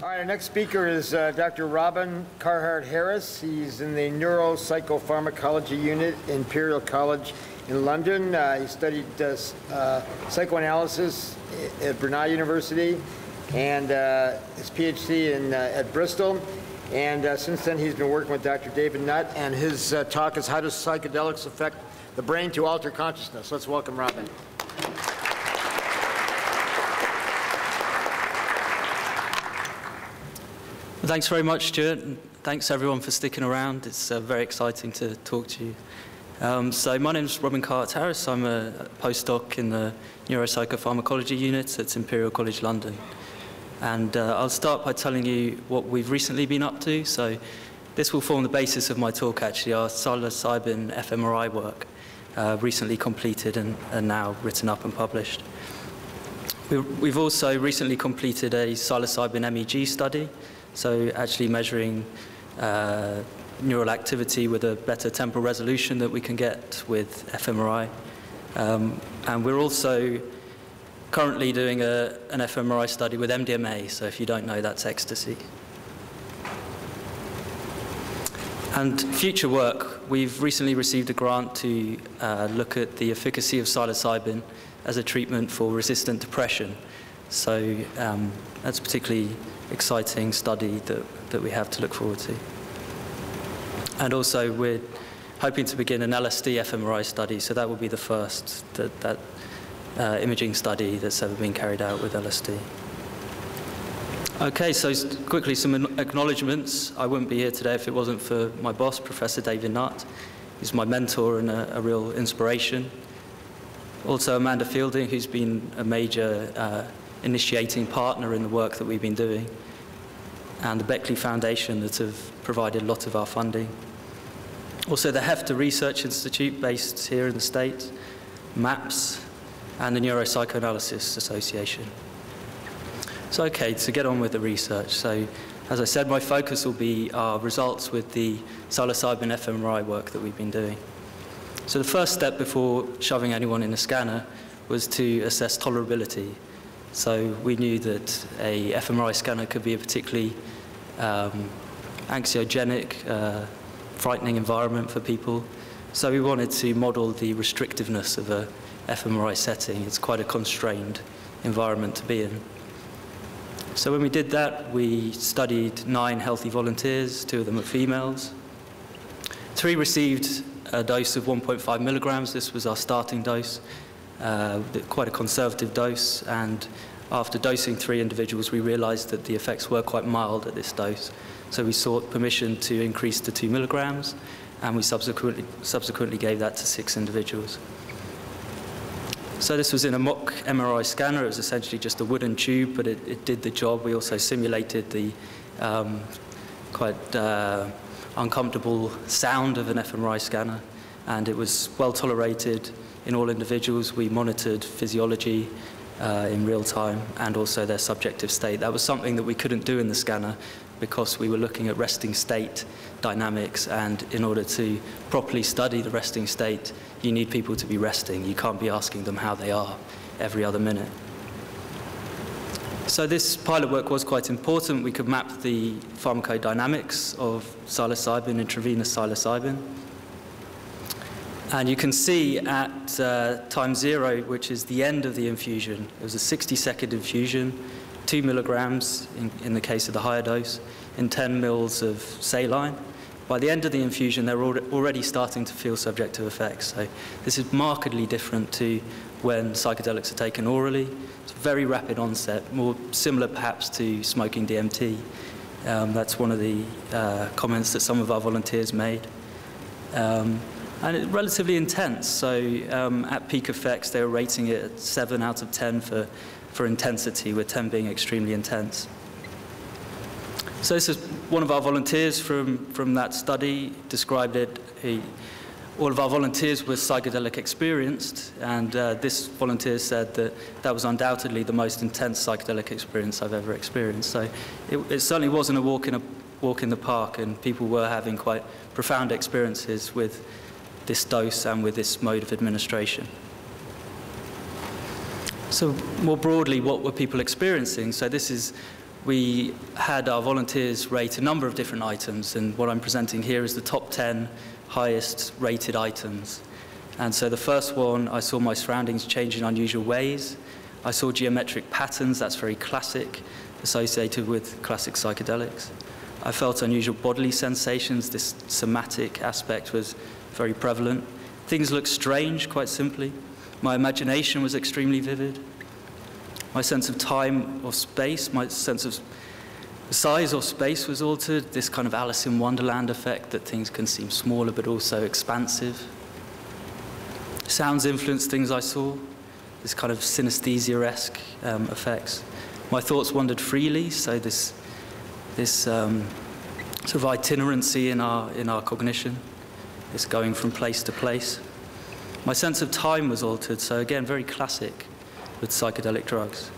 All right, our next speaker is Dr. Robin Carhart-Harris. He's in the Neuropsychopharmacology Unit, Imperial College in London. He studied psychoanalysis at Brunel University and his PhD at Bristol. And since then, he's been working with Dr. David Nutt, and his talk is How Does Psychedelics Affect the Brain to Alter Consciousness? Let's welcome Robin. Thanks very much, Stuart, and thanks everyone for sticking around. It's very exciting to talk to you. So my name is Robin Carhart-Harris. I'm a postdoc in the Neuropsychopharmacology Unit at Imperial College London. And I'll start by telling you what we've recently been up to. So this will form the basis of my talk, actually, our psilocybin fMRI work, recently completed and now written up and published. We've also recently completed a psilocybin MEG study, so actually measuring neural activity with a better temporal resolution that we can get with fMRI. And we're also currently doing an fMRI study with MDMA, so if you don't know, that's ecstasy. And future work, we've recently received a grant to look at the efficacy of psilocybin as a treatment for resistant depression. So that's a particularly exciting study that we have to look forward to. And also we're hoping to begin an LSD fMRI study, so that will be the first imaging study that's ever been carried out with LSD. Okay, so quickly some acknowledgements. I wouldn't be here today if it wasn't for my boss, Professor David Nutt. He's my mentor and a real inspiration. Also Amanda Fielding, who's been a major initiating partner in the work that we've been doing, and the Beckley Foundation that have provided a lot of our funding. Also the Hefter Research Institute based here in the States, MAPS, and the Neuropsychoanalysis Association. So okay, to get on with the research. So as I said, my focus will be our results with the psilocybin fMRI work that we've been doing. So the first step before shoving anyone in a scanner was to assess tolerability. So we knew that a fMRI scanner could be a particularly anxiogenic, frightening environment for people. So we wanted to model the restrictiveness of a fMRI setting. It's quite a constrained environment to be in. So when we did that, we studied 9 healthy volunteers, 2 of them are females. 3 received a dose of 1.5 milligrams. This was our starting dose, quite a conservative dose. And after dosing 3 individuals, we realized that the effects were quite mild at this dose. So we sought permission to increase to 2 milligrams, and we subsequently gave that to 6 individuals. So this was in a mock MRI scanner. It was essentially just a wooden tube, but it did the job. We also simulated the quite uncomfortable sound of an fMRI scanner, and it was well tolerated in all individuals. We monitored physiology in real time and also their subjective state. That was something that we couldn't do in the scanner because we were looking at resting state dynamics, and in order to properly study the resting state, you need people to be resting. You can't be asking them how they are every other minute. So this pilot work was quite important. We could map the pharmacodynamics of psilocybin, intravenous psilocybin. And you can see at time 0, which is the end of the infusion, it was a 60-second infusion, 2 milligrams in the case of the higher dose, in 10 mils of saline. By the end of the infusion, they're already starting to feel subjective effects. So this is markedly different to when psychedelics are taken orally. It's a very rapid onset, more similar perhaps to smoking DMT. That's one of the comments that some of our volunteers made. And it's relatively intense. So at peak effects, they were rating it at 7 out of 10 for intensity, with 10 being extremely intense. So this is one of our volunteers from that study, described it. All of our volunteers were psychedelic experienced, and this volunteer said that that was undoubtedly the most intense psychedelic experience I've ever experienced. So it certainly wasn't a walk in the park, and people were having quite profound experiences with this dose and with this mode of administration. So more broadly, what were people experiencing? So this is we had our volunteers rate a number of different items, and what I'm presenting here is the top 10 highest rated items. And so the first one, I saw my surroundings change in unusual ways. I saw geometric patterns, that's very classic, associated with classic psychedelics. I felt unusual bodily sensations, this somatic aspect was very prevalent. Things looked strange, quite simply. My imagination was extremely vivid. My sense of time or space, my sense of size or space was altered, this kind of Alice in Wonderland effect that things can seem smaller but also expansive. Sounds influenced things I saw, this kind of synesthesia-esque effects. My thoughts wandered freely, so this sort of itinerancy in our cognition, this going from place to place. My sense of time was altered, so again, very classic with psychedelic drugs.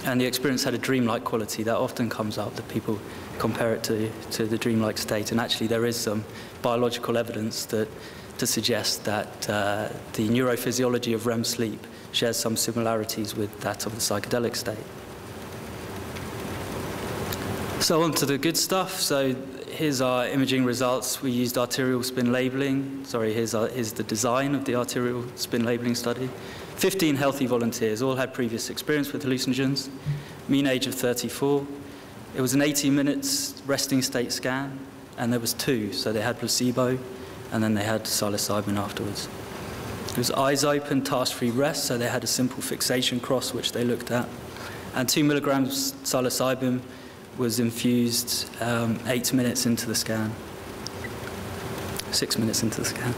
And the experience had a dreamlike quality. That often comes up, that people compare it to the dreamlike state. And actually, there is some biological evidence to suggest that the neurophysiology of REM sleep shares some similarities with that of the psychedelic state. So on to the good stuff. So here's our imaging results. We used arterial spin labeling. Sorry, here's the design of the arterial spin labeling study. 15 healthy volunteers, all had previous experience with hallucinogens, mean age of 34. It was an 18 minutes resting state scan, and there was 2. So they had placebo, and then they had psilocybin afterwards. It was eyes open, task-free rest, so they had a simple fixation cross, which they looked at. And 2 milligrams psilocybin was infused 8 minutes into the scan. 6 minutes into the scan.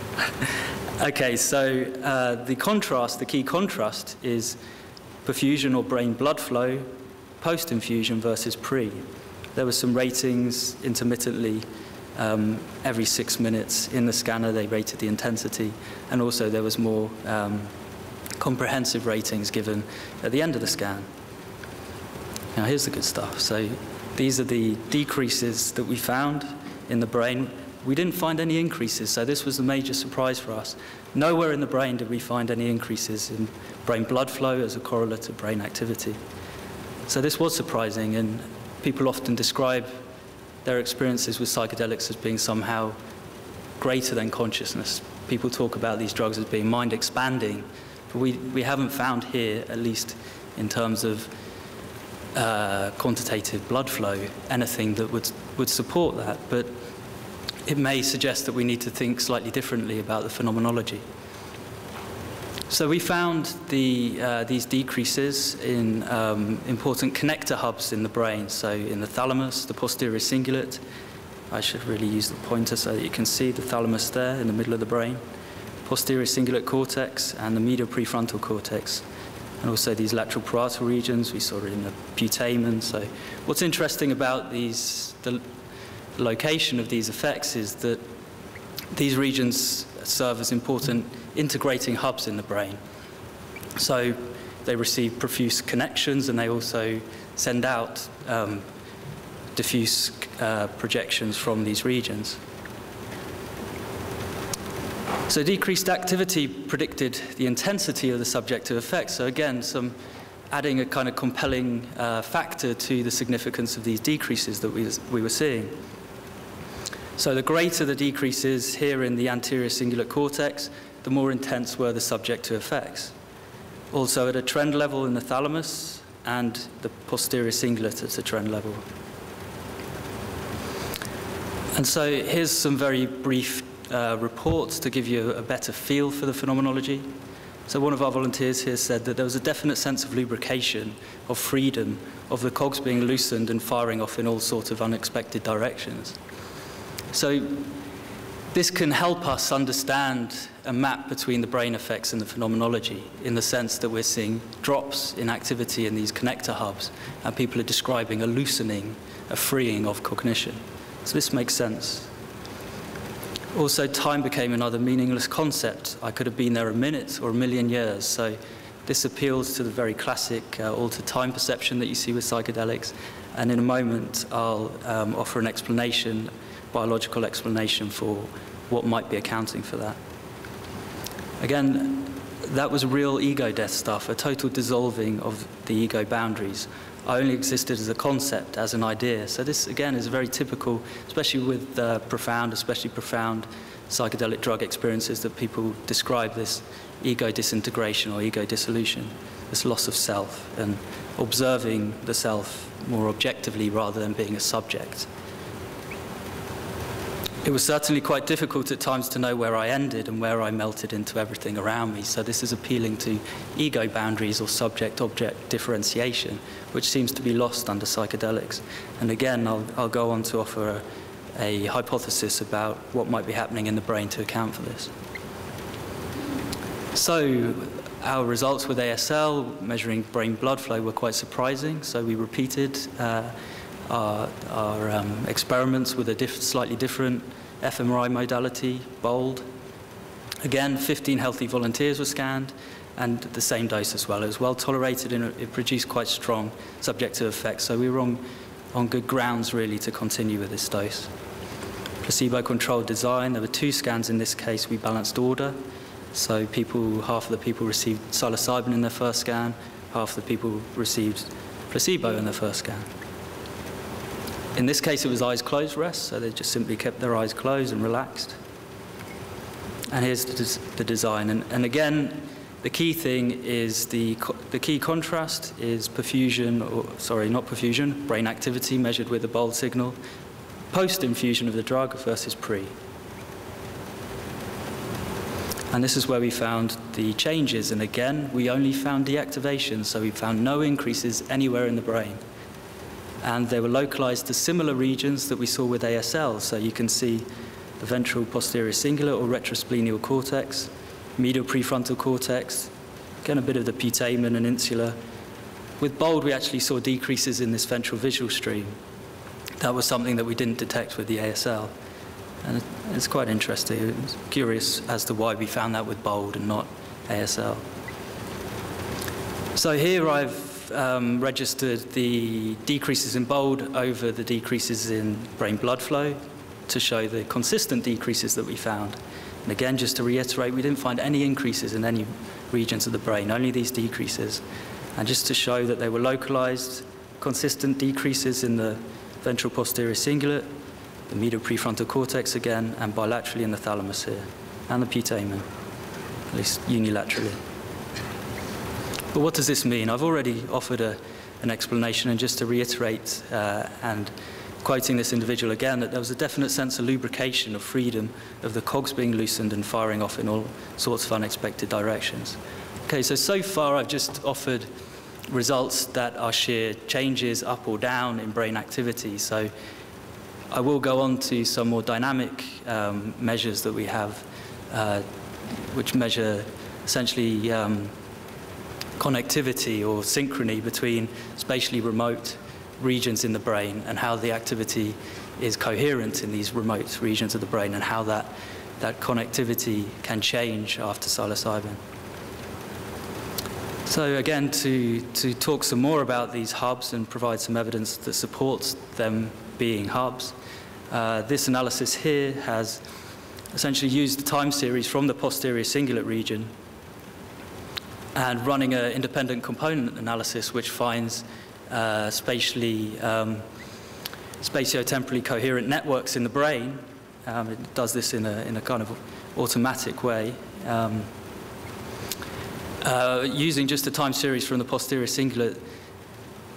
Okay, so the key contrast is perfusion or brain blood flow post-infusion versus pre. There were some ratings intermittently every 6 minutes in the scanner. They rated the intensity, and also there was more comprehensive ratings given at the end of the scan. Now here's the good stuff. So these are the decreases that we found in the brain. We didn't find any increases, so this was a major surprise for us. Nowhere in the brain did we find any increases in brain blood flow as a correlate to brain activity. So this was surprising, and people often describe their experiences with psychedelics as being somehow greater than consciousness. People talk about these drugs as being mind-expanding, but we haven't found here, at least in terms of quantitative blood flow, anything that would support that. But it may suggest that we need to think slightly differently about the phenomenology. So we found these decreases in important connector hubs in the brain, so in the thalamus, the posterior cingulate. I should really use the pointer so that you can see the thalamus there in the middle of the brain, posterior cingulate cortex and the medial prefrontal cortex, and also these lateral parietal regions. We saw it in the putamen. So what's interesting about the location of these effects is that these regions serve as important integrating hubs in the brain. So they receive profuse connections, and they also send out diffuse projections from these regions. So decreased activity predicted the intensity of the subjective effects. So again, adding a kind of compelling factor to the significance of these decreases that we were seeing. So the greater the decreases here in the anterior cingulate cortex, the more intense were the subjective effects. Also at a trend level in the thalamus and the posterior cingulate at a trend level. And so here's some very brief reports to give you a better feel for the phenomenology. So one of our volunteers here said that there was a definite sense of lubrication, of freedom, of the cogs being loosened and firing off in all sorts of unexpected directions. So this can help us understand a map between the brain effects and the phenomenology, in the sense that we're seeing drops in activity in these connector hubs, and people are describing a loosening, a freeing of cognition. So this makes sense. Also, time became another meaningless concept. I could have been there a minute or a million years. So this appeals to the very classic altered time perception that you see with psychedelics. And in a moment, I'll offer an explanation, biological explanation for what might be accounting for that. Again, that was real ego death stuff, a total dissolving of the ego boundaries. I only existed as a concept, as an idea. So this, again, is very typical, especially with especially profound psychedelic drug experiences, that people describe this ego disintegration or ego dissolution, this loss of self, and observing the self more objectively rather than being a subject. It was certainly quite difficult at times to know where I ended and where I melted into everything around me. So this is appealing to ego boundaries or subject-object differentiation, which seems to be lost under psychedelics. And again, I'll go on to offer a hypothesis about what might be happening in the brain to account for this. So our results with ASL, measuring brain blood flow, were quite surprising. So we repeated our experiments with a slightly different fMRI modality, BOLD. Again, 15 healthy volunteers were scanned, and the same dose as well. It was well tolerated, and it produced quite strong subjective effects. So we were on good grounds, really, to continue with this dose. Placebo-controlled design. There were 2 scans in this case. We balanced order. So half of the people received psilocybin in their first scan, half the people received placebo in their first scan. In this case, it was eyes closed rest, so they just simply kept their eyes closed and relaxed. And here's the design. And again, the key thing is the key contrast is perfusion, not perfusion, brain activity measured with the BOLD signal, post-infusion of the drug versus pre. And this is where we found the changes. And again, we only found deactivation, so we found no increases anywhere in the brain. And they were localized to similar regions that we saw with ASL. So you can see the ventral posterior cingulate or retrosplenial cortex, medial prefrontal cortex, again a bit of the putamen and insula. With BOLD, we actually saw decreases in this ventral visual stream. That was something that we didn't detect with the ASL. And it's quite interesting. It's curious as to why we found that with BOLD and not ASL. So here I've registered the decreases in BOLD over the decreases in brain blood flow to show the consistent decreases that we found. And again, just to reiterate, we didn't find any increases in any regions of the brain, only these decreases. And just to show that they were localized, consistent decreases in the ventral posterior cingulate, the medial prefrontal cortex again, and bilaterally in the thalamus here, and the putamen, at least unilaterally. But what does this mean? I've already offered an explanation, and just to reiterate, and quoting this individual again, that there was a definite sense of lubrication, of freedom, of the cogs being loosened and firing off in all sorts of unexpected directions. Okay, so far I've just offered results that are sheer changes up or down in brain activity. So I will go on to some more dynamic measures that we have, which measure essentially connectivity or synchrony between spatially remote regions in the brain, and how the activity is coherent in these remote regions of the brain, and how that connectivity can change after psilocybin. So again, to talk some more about these hubs and provide some evidence that supports them being hubs, this analysis here has essentially used the time series from the posterior cingulate region and running an independent component analysis which finds spatiotemporally coherent networks in the brain. It does this in a kind of automatic way. Using just a time series from the posterior cingulate,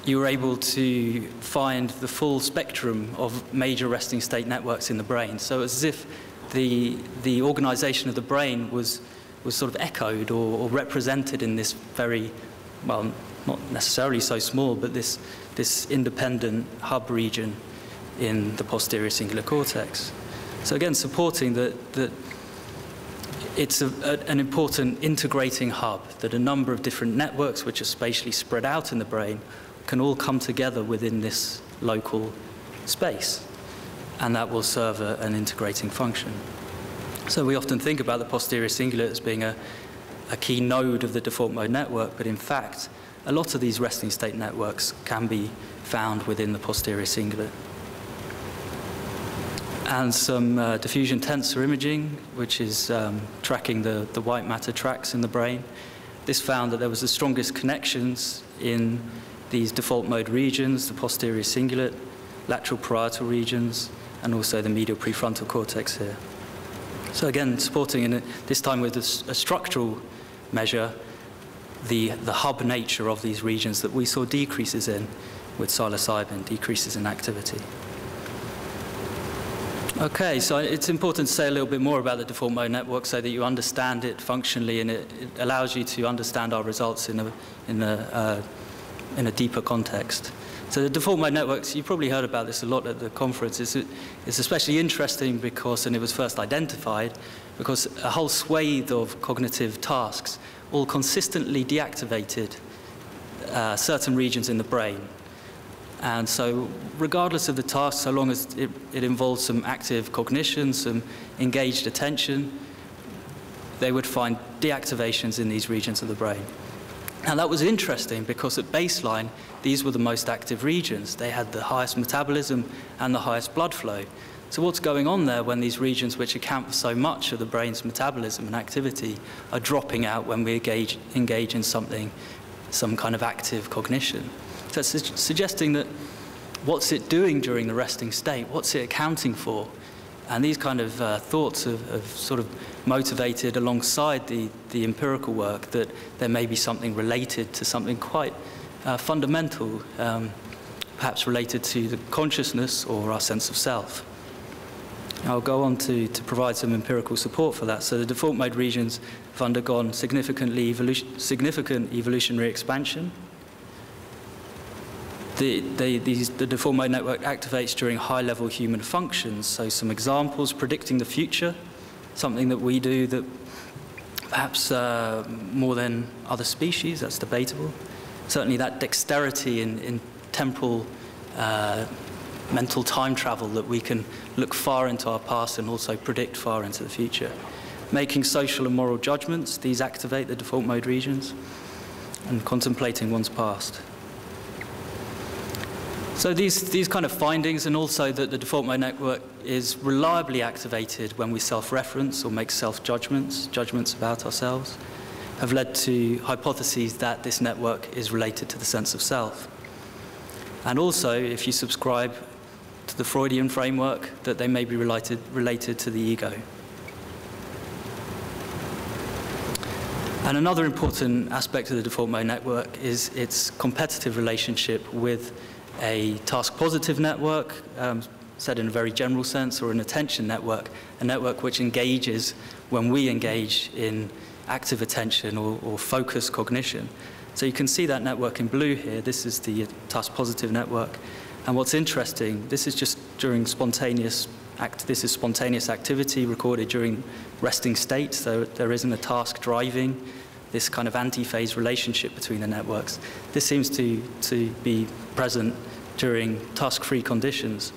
you were able to find the full spectrum of major resting state networks in the brain. So as if the organization of the brain was sort of echoed or represented in this very, well, not necessarily so small, but this independent hub region in the posterior cingulate cortex. So again, supporting that it's an important integrating hub, that a number of different networks which are spatially spread out in the brain can all come together within this local space, and that will serve an integrating function. So we often think about the posterior cingulate as being a key node of the default mode network, but in fact, a lot of these resting state networks can be found within the posterior cingulate. and some diffusion tensor imaging, which is tracking the white matter tracks in the brain. This found that there was the strongest connections in these default mode regions, the posterior cingulate, lateral parietal regions, and also the medial prefrontal cortex here. So again, supporting, this time with a structural measure, the hub nature of these regions that we saw decreases in with psilocybin, decreases in activity. Okay, so it's important to say a little bit more about the default mode network so that you understand it functionally, and it allows you to understand our results in a deeper context. So the default mode networks, you probably heard about this a lot at the conference. It's especially interesting because, and it was first identified, because a whole swathe of cognitive tasks all consistently deactivated certain regions in the brain. And so regardless of the task, so long as it involves some active cognition, some engaged attention, they would find deactivations in these regions of the brain. And that was interesting because at baseline, these were the most active regions. They had the highest metabolism and the highest blood flow. So what's going on there when these regions, which account for so much of the brain's metabolism and activity, are dropping out when we engage in something, some kind of active cognition? So it's suggesting that what's it doing during the resting state? What's it accounting for? And these kind of thoughts have sort of motivated alongside the empirical work that there may be something related to something quite fundamental, perhaps related to the consciousness or our sense of self. I'll go on to provide some empirical support for that. So the default mode regions have undergone significant evolutionary expansion. The default mode network activates during high-level human functions. So some examples: predicting the future, something that we do that perhaps more than other species, that's debatable. Certainly that dexterity in temporal mental time travel, that we can look far into our past and also predict far into the future. Making social and moral judgments, these activate the default mode regions, and contemplating one's past. So these kind of findings, and also that the default mode network is reliably activated when we self-reference or make self-judgments, judgments about ourselves, have led to hypotheses that this network is related to the sense of self. And also, if you subscribe to the Freudian framework, that they may be related to the ego. And another important aspect of the default mode network is its competitive relationship with a task-positive network, said in a very general sense, or an attention network, a network which engages when we engage in active attention or focused cognition. So you can see that network in blue here. This is the task-positive network. And what's interesting, this is just during spontaneous activity recorded during resting state, so there isn't a task driving this kind of anti-phase relationship between the networks. This seems to be present during task-free conditions.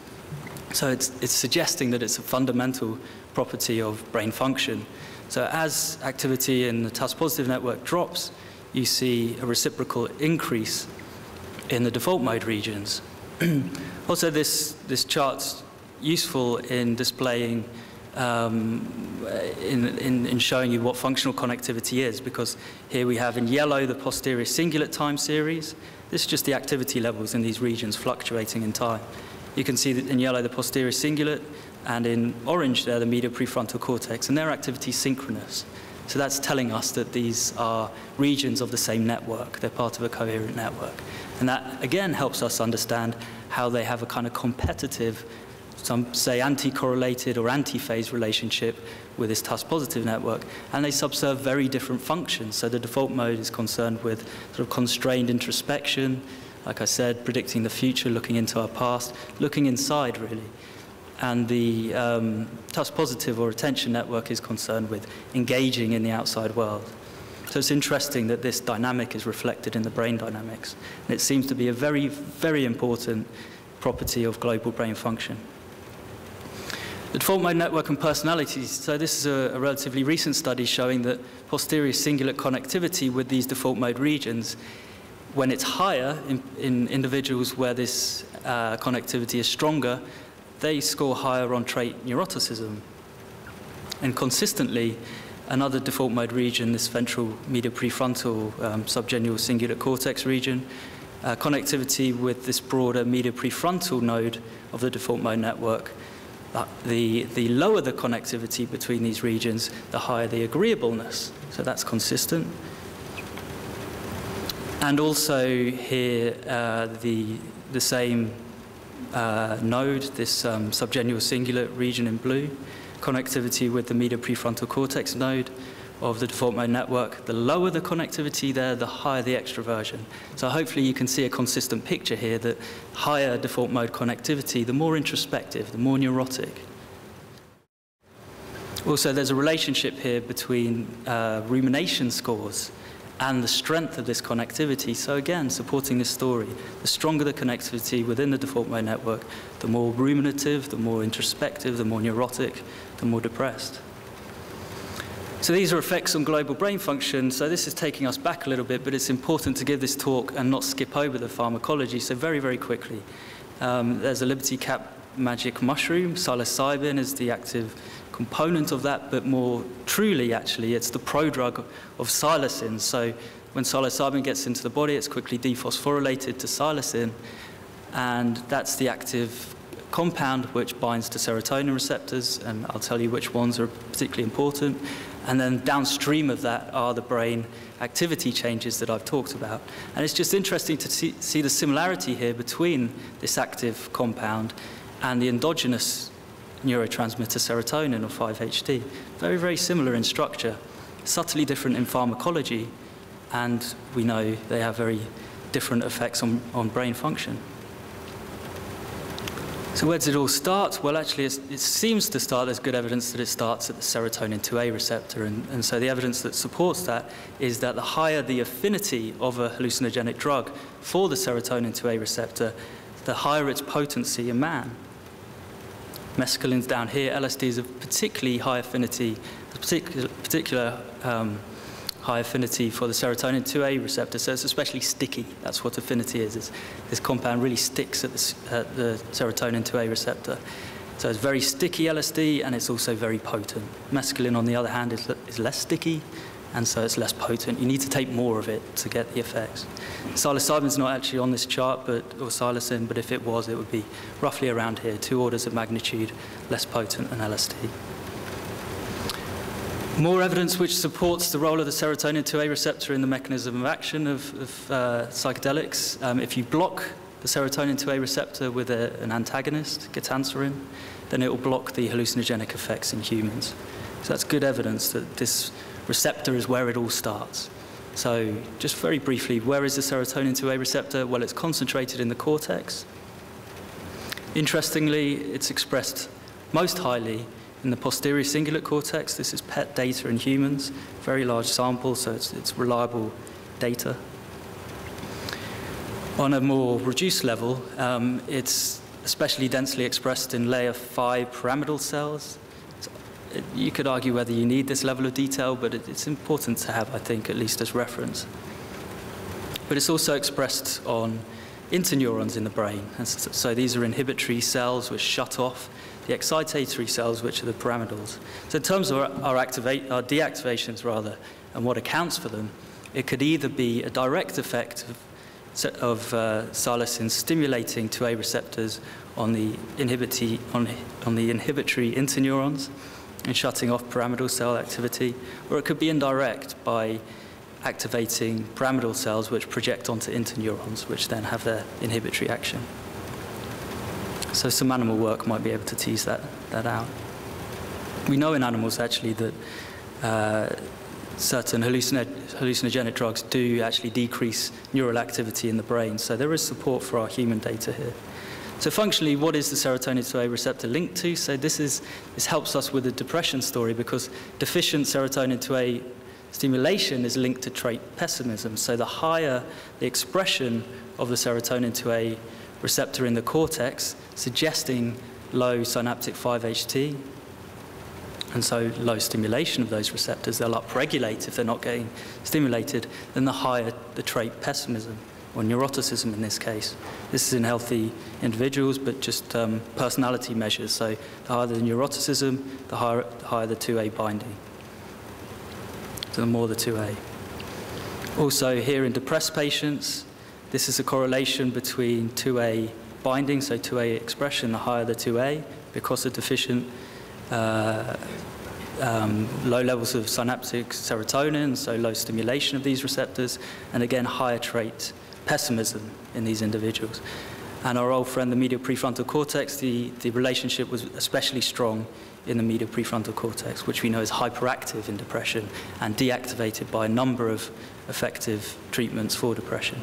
So it's suggesting that it's a fundamental property of brain function. So as activity in the task-positive network drops, you see a reciprocal increase in the default mode regions. Also, this chart's useful in displaying, in showing you what functional connectivity is, because here we have in yellow the posterior cingulate time series. This is just the activity levels in these regions fluctuating in time. You can see that in yellow the posterior cingulate, and in orange there the medial prefrontal cortex, and their activity is synchronous. So that's telling us that these are regions of the same network. They're part of a coherent network. And that, again, helps us understand how they have a kind of competitive, some say anti-correlated or anti-phase relationship with this task-positive network. And they subserve very different functions. So the default mode is concerned with sort of constrained introspection, like I said, predicting the future, looking into our past, looking inside, really. And the task-positive or attention network is concerned with engaging in the outside world. So it's interesting that this dynamic is reflected in the brain dynamics. And it seems to be a very, very important property of global brain function. The default mode network and personalities. So this is a relatively recent study showing that posterior cingulate connectivity with these default mode regions, when it's higher in individuals where this connectivity is stronger, they score higher on trait neuroticism. And consistently, another default mode region, this ventral medial prefrontal subgenual cingulate cortex region, connectivity with this broader medial prefrontal node of the default mode network. The lower the connectivity between these regions, the higher the agreeableness. So that's consistent. And also here, the same node, this subgenual cingulate region in blue, connectivity with the medial prefrontal cortex node of the default mode network. The lower the connectivity there, the higher the extroversion. So hopefully you can see a consistent picture here that higher default mode connectivity, the more introspective, the more neurotic. Also, there's a relationship here between rumination scores and the strength of this connectivity. So again, supporting this story, the stronger the connectivity within the default mode network, the more ruminative, the more introspective, the more neurotic, the more depressed. So these are effects on global brain function. So this is taking us back a little bit, but it's important to give this talk and not skip over the pharmacology. So very, very quickly, there's a Liberty Cap magic mushroom. Psilocybin is the active component of that, but more truly, actually, it's the prodrug of psilocin. So when psilocybin gets into the body, it's quickly dephosphorylated to psilocin, and that's the active compound which binds to serotonin receptors, and I'll tell you which ones are particularly important. And then downstream of that are the brain activity changes that I've talked about. And it's just interesting to see the similarity here between this active compound and the endogenous neurotransmitter serotonin, or 5-HT. Very, very similar in structure, subtly different in pharmacology, and we know they have very different effects on brain function. So where does it all start? Well, actually, it seems to start, there's good evidence that it starts at the serotonin 2A receptor, and so the evidence that supports that is that the higher the affinity of a hallucinogenic drug for the serotonin 2A receptor, the higher its potency in man. Mescaline's down here. LSD is of particularly high affinity, particular high affinity for the serotonin 2A receptor, so it's especially sticky. That's what affinity is. This compound really sticks at the serotonin 2A receptor. So it's very sticky LSD, and it's also very potent. Mescaline, on the other hand, is less sticky, and so it's less potent. You need to take more of it to get the effects. Psilocybin's not actually on this chart, or psilocin, but if it was, it would be roughly around here, 2 orders of magnitude less potent than LSD. More evidence which supports the role of the serotonin 2A receptor in the mechanism of action of psychedelics. If you block the serotonin 2A receptor with an antagonist, ketanserin, then it will block the hallucinogenic effects in humans. So that's good evidence that this receptor is where it all starts. So just very briefly, where is the serotonin 2A receptor? Well, it's concentrated in the cortex. Interestingly, it's expressed most highly in the posterior cingulate cortex. This is PET data in humans, very large sample, so it's reliable data. On a more reduced level, it's especially densely expressed in layer 5 pyramidal cells. You could argue whether you need this level of detail, but it's important to have, I think, at least as reference. But it's also expressed on interneurons in the brain. And so these are inhibitory cells which shut off the excitatory cells, which are the pyramidals. So in terms of our deactivations, rather, and what accounts for them, it could either be a direct effect of psilocin stimulating 2A receptors on the inhibitory interneurons and shutting off pyramidal cell activity, or it could be indirect by activating pyramidal cells which project onto interneurons, which then have their inhibitory action. So some animal work might be able to tease that out. We know in animals, actually, that certain hallucinogenic drugs do actually decrease neural activity in the brain, so there is support for our human data here. So functionally, what is the serotonin 2A receptor linked to? So this helps us with the depression story, because deficient serotonin 2A stimulation is linked to trait pessimism. So the higher the expression of the serotonin 2A receptor in the cortex, suggesting low synaptic 5-HT, and so low stimulation of those receptors, they'll upregulate if they're not getting stimulated, then the higher the trait pessimism. or neuroticism in this case. This is in healthy individuals, but just personality measures. So the higher the neuroticism, the higher the 2A binding. So the more the 2A. Also here in depressed patients, this is a correlation between 2A binding, so 2A expression, the higher the 2A, because of deficient low levels of synaptic serotonin, so low stimulation of these receptors, and again, higher trait pessimism in these individuals. And our old friend, the medial prefrontal cortex, the relationship was especially strong in the medial prefrontal cortex, which we know is hyperactive in depression and deactivated by a number of effective treatments for depression.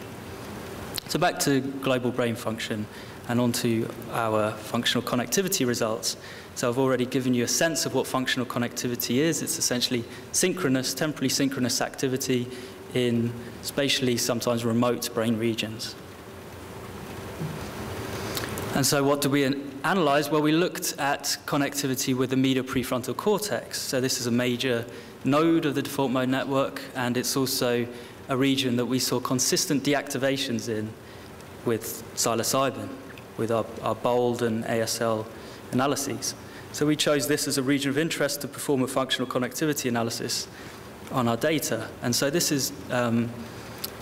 So back to global brain function and onto our functional connectivity results. So I've already given you a sense of what functional connectivity is. It's essentially synchronous, temporally synchronous activity in spatially sometimes remote brain regions. And so what do we analyze? Well, we looked at connectivity with the medial prefrontal cortex. So this is a major node of the default mode network, and it's also a region that we saw consistent deactivations in with psilocybin, with our BOLD and ASL analyses. So we chose this as a region of interest to perform a functional connectivity analysis on our data. And so this is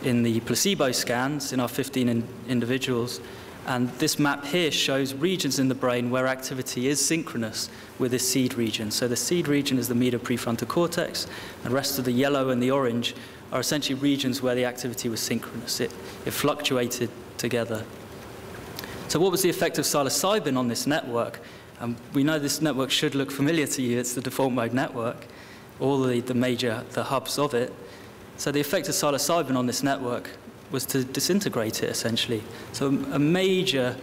in the placebo scans in our 15 individuals. And this map here shows regions in the brain where activity is synchronous with this seed region. So the seed region is the medial prefrontal cortex, and the rest of the yellow and the orange are essentially regions where the activity was synchronous. It fluctuated together. So what was the effect of psilocybin on this network? We know this network should look familiar to you. It's the default mode network, all the hubs of it. So the effect of psilocybin on this network was to disintegrate it, essentially. So a major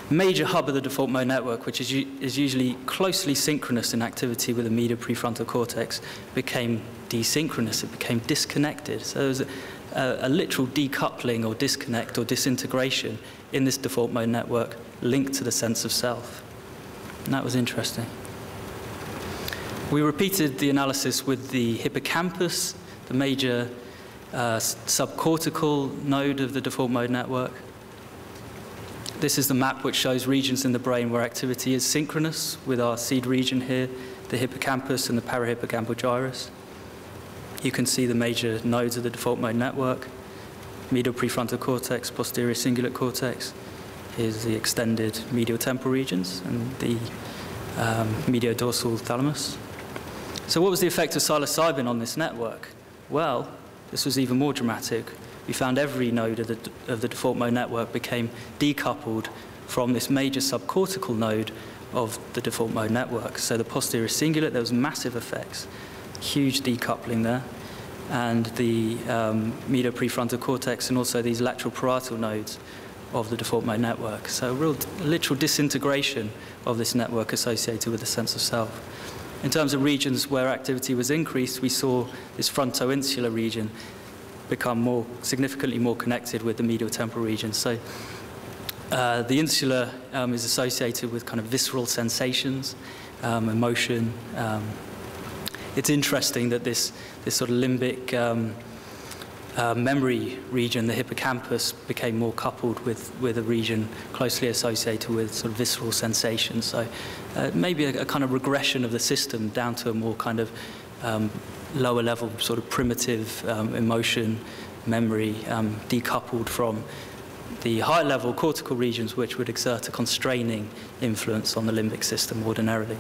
major hub of the default mode network, which is usually closely synchronous in activity with the medial prefrontal cortex, became desynchronous. It became disconnected. So there was a literal decoupling or disconnect or disintegration in this default mode network linked to the sense of self. And that was interesting. We repeated the analysis with the hippocampus, the major subcortical node of the default mode network. This is the map which shows regions in the brain where activity is synchronous with our seed region here, the hippocampus and the parahippocampal gyrus. You can see the major nodes of the default mode network: medial prefrontal cortex, posterior cingulate cortex. Here's the extended medial temporal regions and the mediodorsal thalamus. So what was the effect of psilocybin on this network? Well, this was even more dramatic. We found every node of the default mode network became decoupled from this major subcortical node of the default mode network. So the posterior cingulate, there was massive effects, huge decoupling there, and the medial prefrontal cortex and also these lateral parietal nodes of the default mode network. So a real literal disintegration of this network associated with the sense of self. In terms of regions where activity was increased, we saw this frontoinsular region become significantly more connected with the medial temporal region. So the insula is associated with kind of visceral sensations, emotion. It's interesting that this sort of limbic memory region, the hippocampus, became more coupled with a region closely associated with sort of visceral sensations. So maybe a kind of regression of the system down to a more kind of lower level, sort of primitive emotion, memory, decoupled from the higher level cortical regions, which would exert a constraining influence on the limbic system ordinarily.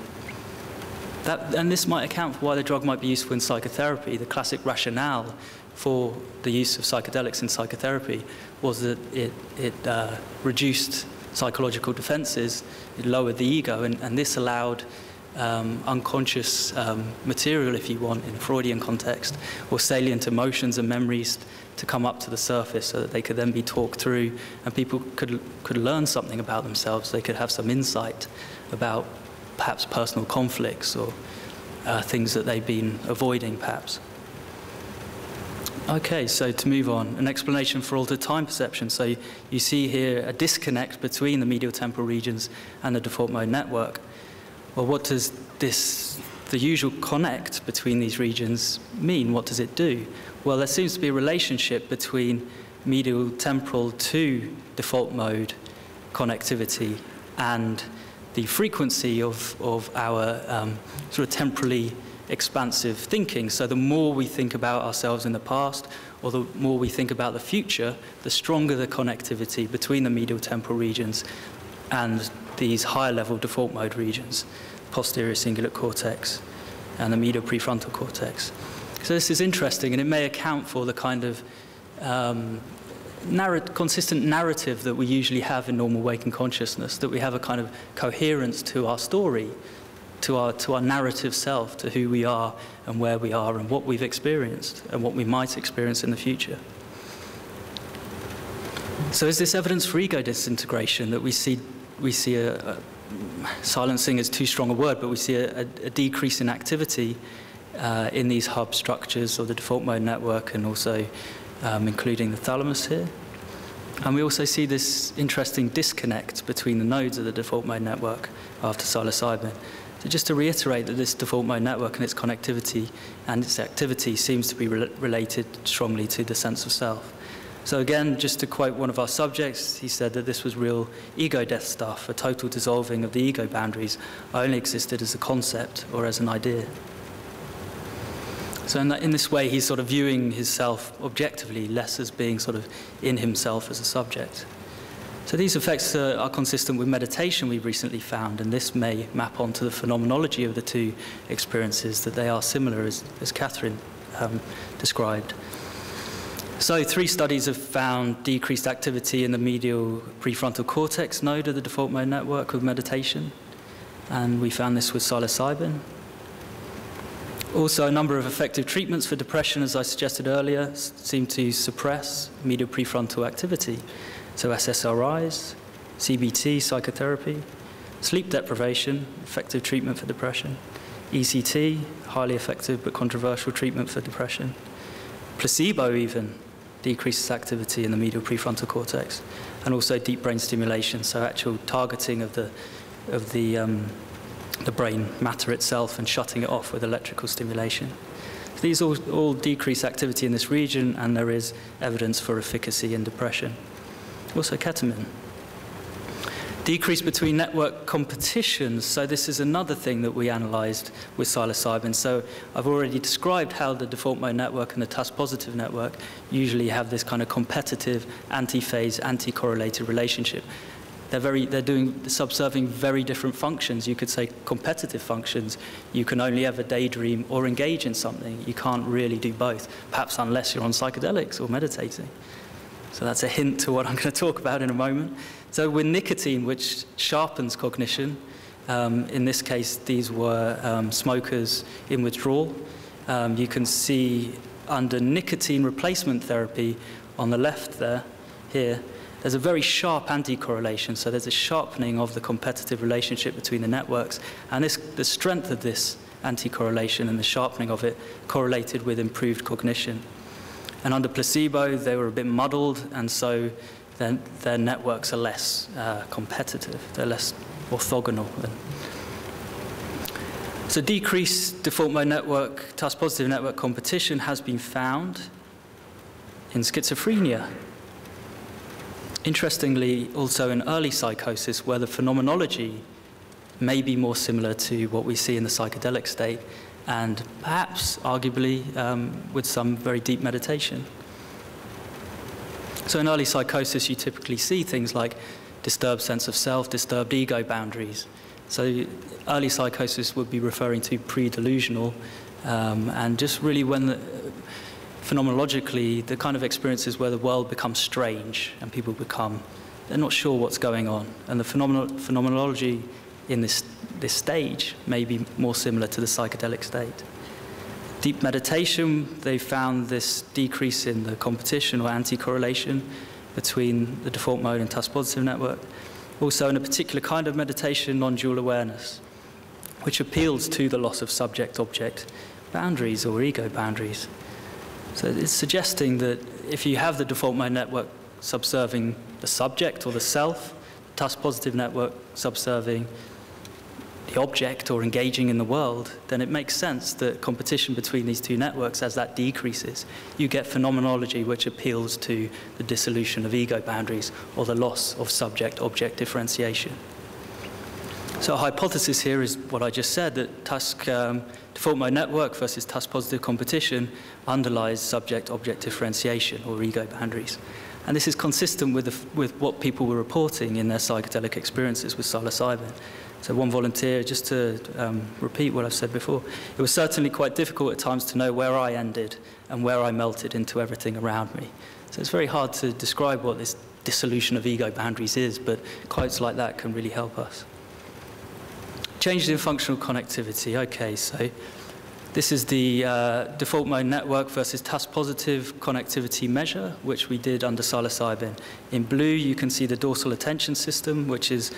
And this might account for why the drug might be useful in psychotherapy. The classic rationale for the use of psychedelics in psychotherapy was that it reduced psychological defenses, it lowered the ego, and this allowed unconscious material, if you want, in a Freudian context, or salient emotions and memories to come up to the surface so that they could then be talked through and people could learn something about themselves. They could have some insight about perhaps personal conflicts or things that they've been avoiding, perhaps. Okay, so to move on, an explanation for altered time perception. So you see here a disconnect between the medial temporal regions and the default mode network. Well, what does this the usual connect between these regions mean? What does it do? Well, there seems to be a relationship between medial temporal to default mode connectivity and the frequency of our sort of temporally expansive thinking. So the more we think about ourselves in the past, or the more we think about the future, the stronger the connectivity between the medial temporal regions and these higher level default mode regions, posterior cingulate cortex and the medial prefrontal cortex. So this is interesting, and it may account for the kind of consistent narrative that we usually have in normal waking consciousness, that we have a kind of coherence to our story, to our narrative self, to who we are and where we are and what we've experienced and what we might experience in the future. So is this evidence for ego disintegration, that we see silencing is too strong a word, but we see a decrease in activity in these hub structures of the default mode network, and also including the thalamus here. And we also see this interesting disconnect between the nodes of the default mode network after psilocybin. So just to reiterate that this default mode network and its connectivity and its activity seems to be related strongly to the sense of self. So again, just to quote one of our subjects, he said that this was real ego death stuff, a total dissolving of the ego boundaries only existed as a concept or as an idea. So in this way, he's sort of viewing his self objectively, less as being sort of in himself as a subject. So these effects are consistent with meditation we've recently found, and this may map onto the phenomenology of the two experiences, that they are similar, as Catherine described. So 3 studies have found decreased activity in the medial prefrontal cortex node of the default mode network with meditation, and we found this with psilocybin. Also, a number of effective treatments for depression, as I suggested earlier, seem to suppress medial prefrontal activity. So SSRIs, CBT, psychotherapy, sleep deprivation, effective treatment for depression, ECT, highly effective but controversial treatment for depression, placebo even decreases activity in the medial prefrontal cortex, and also deep brain stimulation, so actual targeting of the brain matter itself and shutting it off with electrical stimulation. So these all decrease activity in this region, and there is evidence for efficacy in depression. Also ketamine. Decrease between network competitions. So this is another thing that we analyzed with psilocybin. So I've already described how the default mode network and the TAS-positive network usually have this kind of competitive, anti-phase, anti-correlated relationship. They're subserving very different functions. You could say competitive functions. You can only ever daydream or engage in something. You can't really do both, perhaps unless you're on psychedelics or meditating. So that's a hint to what I'm going to talk about in a moment. So with nicotine, which sharpens cognition, in this case, these were smokers in withdrawal. You can see under nicotine replacement therapy on the left there, here, there's a very sharp anti-correlation. So there's a sharpening of the competitive relationship between the networks. And the strength of this anti-correlation and the sharpening of it correlated with improved cognition. And under placebo, they were a bit muddled, and so their networks are less competitive. They're less orthogonal. So decreased default mode network, TAS-positive network competition has been found in schizophrenia. Interestingly, also in early psychosis, where the phenomenology may be more similar to what we see in the psychedelic state, and perhaps, arguably, with some very deep meditation. So in early psychosis, you typically see things like disturbed sense of self, disturbed ego boundaries. So early psychosis would be referring to pre-delusional, and just really when phenomenologically, the kind of experiences where the world becomes strange and people they're not sure what's going on. And the phenomenology in this stage may be more similar to the psychedelic state. Deep meditation, they found this decrease in the competition or anti-correlation between the default mode and TAS-positive network. Also in a particular kind of meditation, non-dual awareness, which appeals to the loss of subject-object boundaries or ego boundaries. So it's suggesting that if you have the default mode network subserving the subject or the self, TAS-positive network subserving object or engaging in the world, then it makes sense that competition between these two networks, as that decreases, you get phenomenology which appeals to the dissolution of ego boundaries or the loss of subject-object differentiation. So a hypothesis here is what I just said, that Tusk default mode network versus Tusk-positive competition underlies subject-object differentiation or ego boundaries. And this is consistent with what people were reporting in their psychedelic experiences with psilocybin. So one volunteer, just to repeat what I've said before, it was certainly quite difficult at times to know where I ended and where I melted into everything around me. So it's very hard to describe what this dissolution of ego boundaries is, but quotes like that can really help us. Changes in functional connectivity. Okay, so this is the default mode network versus Tusk-positive connectivity measure, which we did under psilocybin. In blue, you can see the dorsal attention system, which is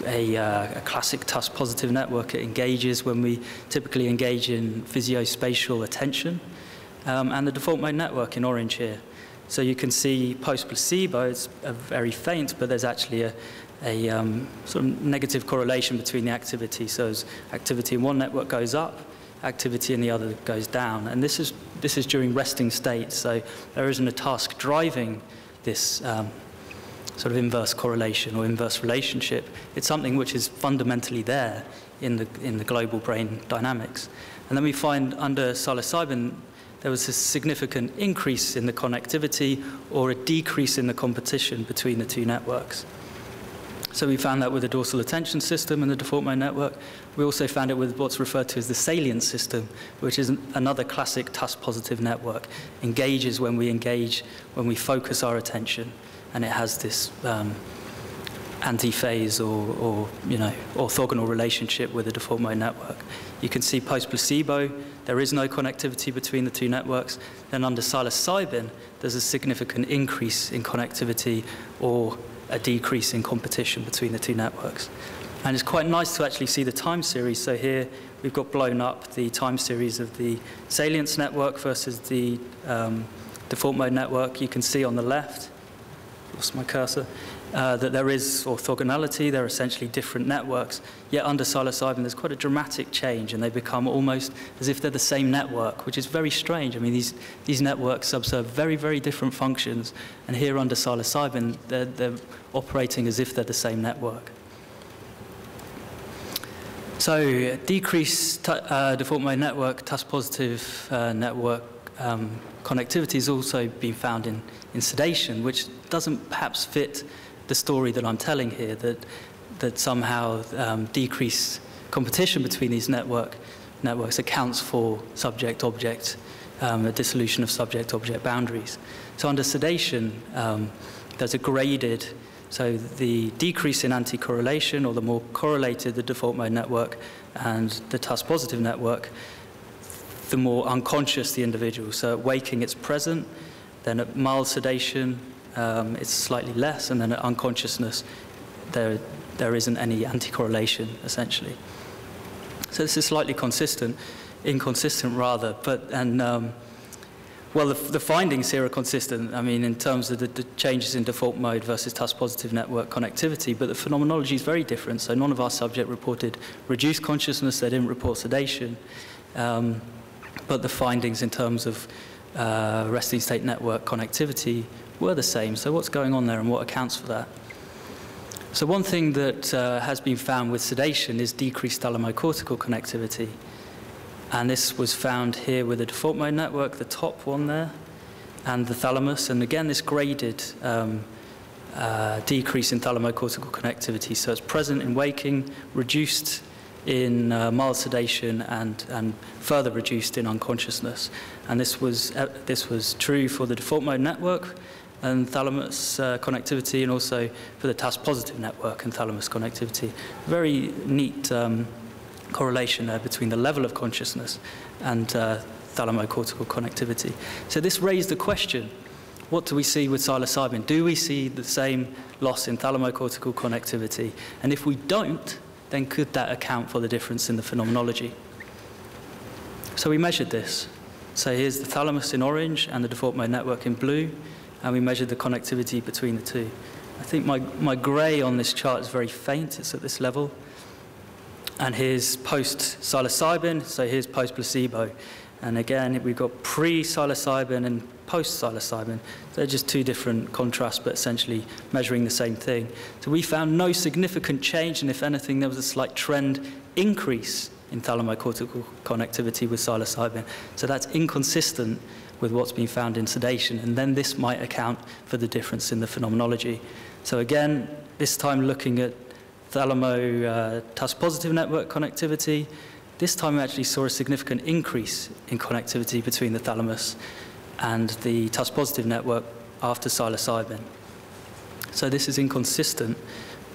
a classic Tusk-positive network. It engages when we typically engage in physiospatial attention, and the default mode network in orange here. So you can see post-placebo, it's very faint, but there's actually a sort of negative correlation between the activity. So as activity in one network goes up, activity in the other goes down. And this is during resting state, so there isn't a task driving this sort of inverse correlation or inverse relationship. It's something which is fundamentally there in the global brain dynamics. And then we find under psilocybin there was a significant increase in the connectivity or a decrease in the competition between the two networks. So we found that with the dorsal attention system and the default mode network. We also found it with what's referred to as the salient system, which is another classic Tusk-positive network. Engages when we focus our attention, and it has this antiphase or orthogonal relationship with the default mode network. You can see post-placebo, there is no connectivity between the two networks. Then under psilocybin, there's a significant increase in connectivity or a decrease in competition between the two networks. And it's quite nice to actually see the time series. So here we've got blown up the time series of the salience network versus the default mode network. You can see on the left, lost my cursor, that there is orthogonality. They're essentially different networks. Yet under psilocybin, there's quite a dramatic change, and they become almost as if they're the same network, which is very strange. I mean, these networks subserve very, very different functions, and here under psilocybin, they're operating as if they're the same network. So decreased default mode network, Tusk-positive network connectivity has also been found in sedation, which doesn't perhaps fit the story that I'm telling here, that somehow decreased competition between these networks accounts for subject-object, a dissolution of subject-object boundaries. So under sedation, there's a graded, so the decrease in anti-correlation, or the more correlated the default mode network and the Tusk-positive network, the more unconscious the individual. So at waking, it's present. Then at mild sedation, it's slightly less. And then at unconsciousness, there isn't any anti-correlation, essentially. So this is slightly inconsistent rather. Well, the findings here are consistent, I mean, in terms of the changes in default mode versus Tusk-positive network connectivity, but the phenomenology is very different. So none of our subjects reported reduced consciousness. They didn't report sedation. But the findings in terms of resting state network connectivity were the same. So what's going on there and what accounts for that? So one thing that has been found with sedation is decreased thalamocortical connectivity. And this was found here with the default mode network, the top one there, and the thalamus. And again, this graded decrease in thalamocortical connectivity. So it's present in waking, reduced in mild sedation, and further reduced in unconsciousness. And this was true for the default mode network and thalamus connectivity, and also for the Tusk-positive network and thalamus connectivity. Very neat correlation there between the level of consciousness and thalamocortical connectivity. So this raised the question, what do we see with psilocybin? Do we see the same loss in thalamocortical connectivity? And if we don't, then could that account for the difference in the phenomenology? So we measured this. So here's the thalamus in orange and the default mode network in blue, and we measured the connectivity between the two. I think my gray on this chart is very faint. It's at this level. And here's post-psilocybin, so here's post-placebo. And again, we've got pre-psilocybin and post-psilocybin. They're just two different contrasts, but essentially measuring the same thing. So we found no significant change, and if anything, there was a slight trend increase in thalamocortical connectivity with psilocybin. So that's inconsistent with what's been found in sedation, and then this might account for the difference in the phenomenology. So again, this time looking at thalamo-TUS-positive network connectivity, this time we actually saw a significant increase in connectivity between the thalamus and the TUS-positive network after psilocybin. So this is inconsistent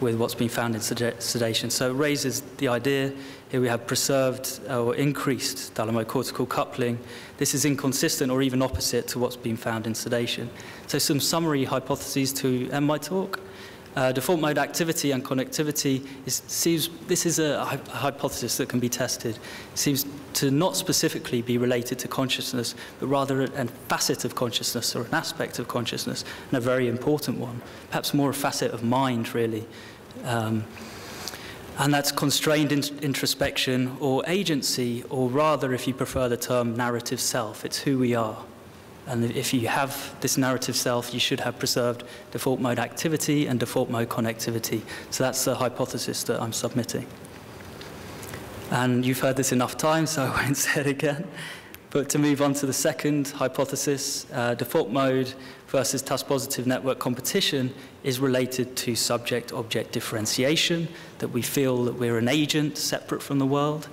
with what's been found in sedation. So it raises the idea, here we have preserved or increased thalamocortical coupling. This is inconsistent or even opposite to what's been found in sedation. So some summary hypotheses to end my talk. Default mode activity and connectivity this is a hypothesis that can be tested. It seems to not specifically be related to consciousness, but rather a facet of consciousness or an aspect of consciousness, and a very important one, perhaps more a facet of mind, really. And that's constrained introspection or agency, or rather, if you prefer the term, narrative self. It's who we are. And if you have this narrative self, you should have preserved default mode activity and default mode connectivity. So that's the hypothesis that I'm submitting. And you've heard this enough times, so I won't say it again. But to move on to the second hypothesis, default mode versus TUS-positive network competition is related to subject-object differentiation, that we feel that we're an agent separate from the world,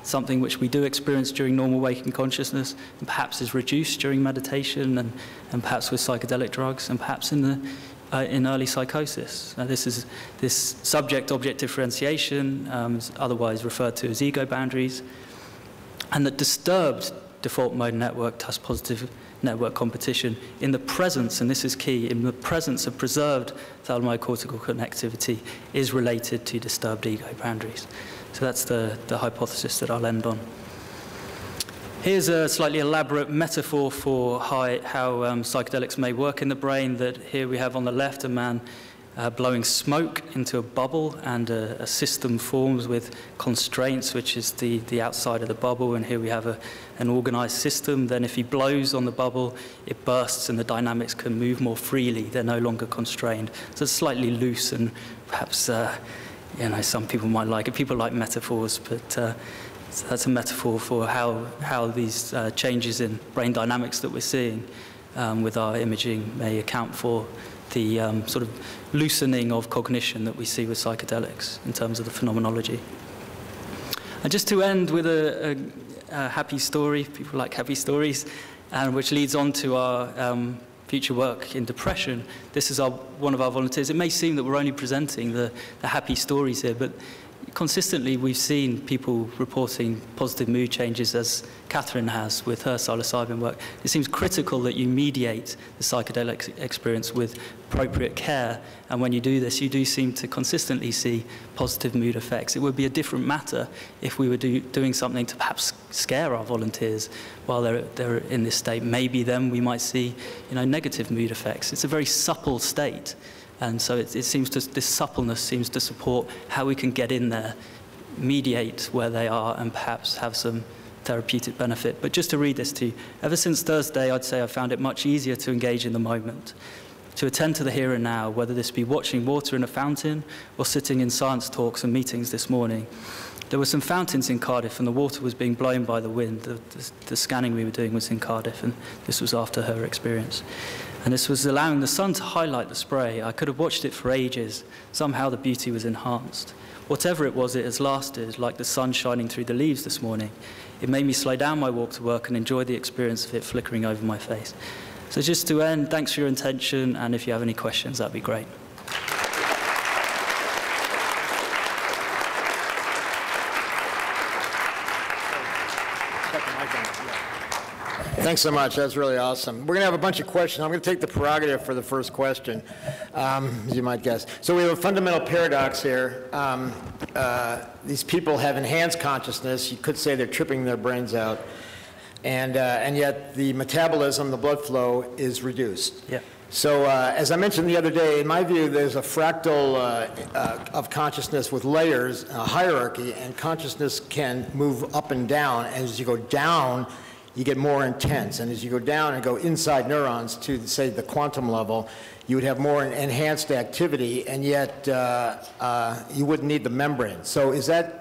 something which we do experience during normal waking consciousness, and perhaps is reduced during meditation, and perhaps with psychedelic drugs, and perhaps in early psychosis. Now this subject-object differentiation is otherwise referred to as ego boundaries, and that disturbed default mode network, TUS-positive network competition in the presence, and this is key, in the presence of preserved thalamocortical connectivity is related to disturbed ego boundaries. So that's the hypothesis that I'll end on. Here's a slightly elaborate metaphor for how psychedelics may work in the brain, that here we have on the left a man blowing smoke into a bubble, and a system forms with constraints, which is the outside of the bubble, and here we have an organized system. Then if he blows on the bubble, it bursts and the dynamics can move more freely. They're no longer constrained. So it's slightly loose, and perhaps some people might like it. People like metaphors, but so that's a metaphor for how these changes in brain dynamics that we're seeing with our imaging may account for the sort of loosening of cognition that we see with psychedelics in terms of the phenomenology. And just to end with a happy story, people like happy stories, and which leads on to our future work in depression. This is one of our volunteers. It may seem that we're only presenting the happy stories here, but consistently we've seen people reporting positive mood changes, as Catherine has with her psilocybin work. It seems critical that you mediate the psychedelic experience with appropriate care, and when you do this, you do seem to consistently see positive mood effects. It would be a different matter if we were doing something to perhaps scare our volunteers while they're in this state. Maybe then we might see, negative mood effects. It's a very supple state. And so this suppleness seems to support how we can get in there, mediate where they are, and perhaps have some therapeutic benefit. But just to read this to you, ever since Thursday, I'd say I found it much easier to engage in the moment, to attend to the here and now, whether this be watching water in a fountain or sitting in science talks and meetings this morning. There were some fountains in Cardiff, and the water was being blown by the wind. The scanning we were doing was in Cardiff, and this was after her experience. And this was allowing the sun to highlight the spray. I could have watched it for ages. Somehow the beauty was enhanced. Whatever it was, it has lasted, like the sun shining through the leaves this morning. It made me slow down my walk to work and enjoy the experience of it flickering over my face. So just to end, thanks for your attention, and if you have any questions, that'd be great. Thanks so much. That's really awesome. We're going to have a bunch of questions. I'm going to take the prerogative for the first question, as you might guess. So we have a fundamental paradox here. These people have enhanced consciousness. You could say they're tripping their brains out. And yet the metabolism, the blood flow, is reduced. Yeah. So as I mentioned the other day, in my view, there's a fractal of consciousness with layers, a hierarchy, and consciousness can move up and down. And as you go down, you get more intense. And as you go down and go inside neurons to, say, the quantum level, you would have more enhanced activity, and yet you wouldn't need the membrane. So is that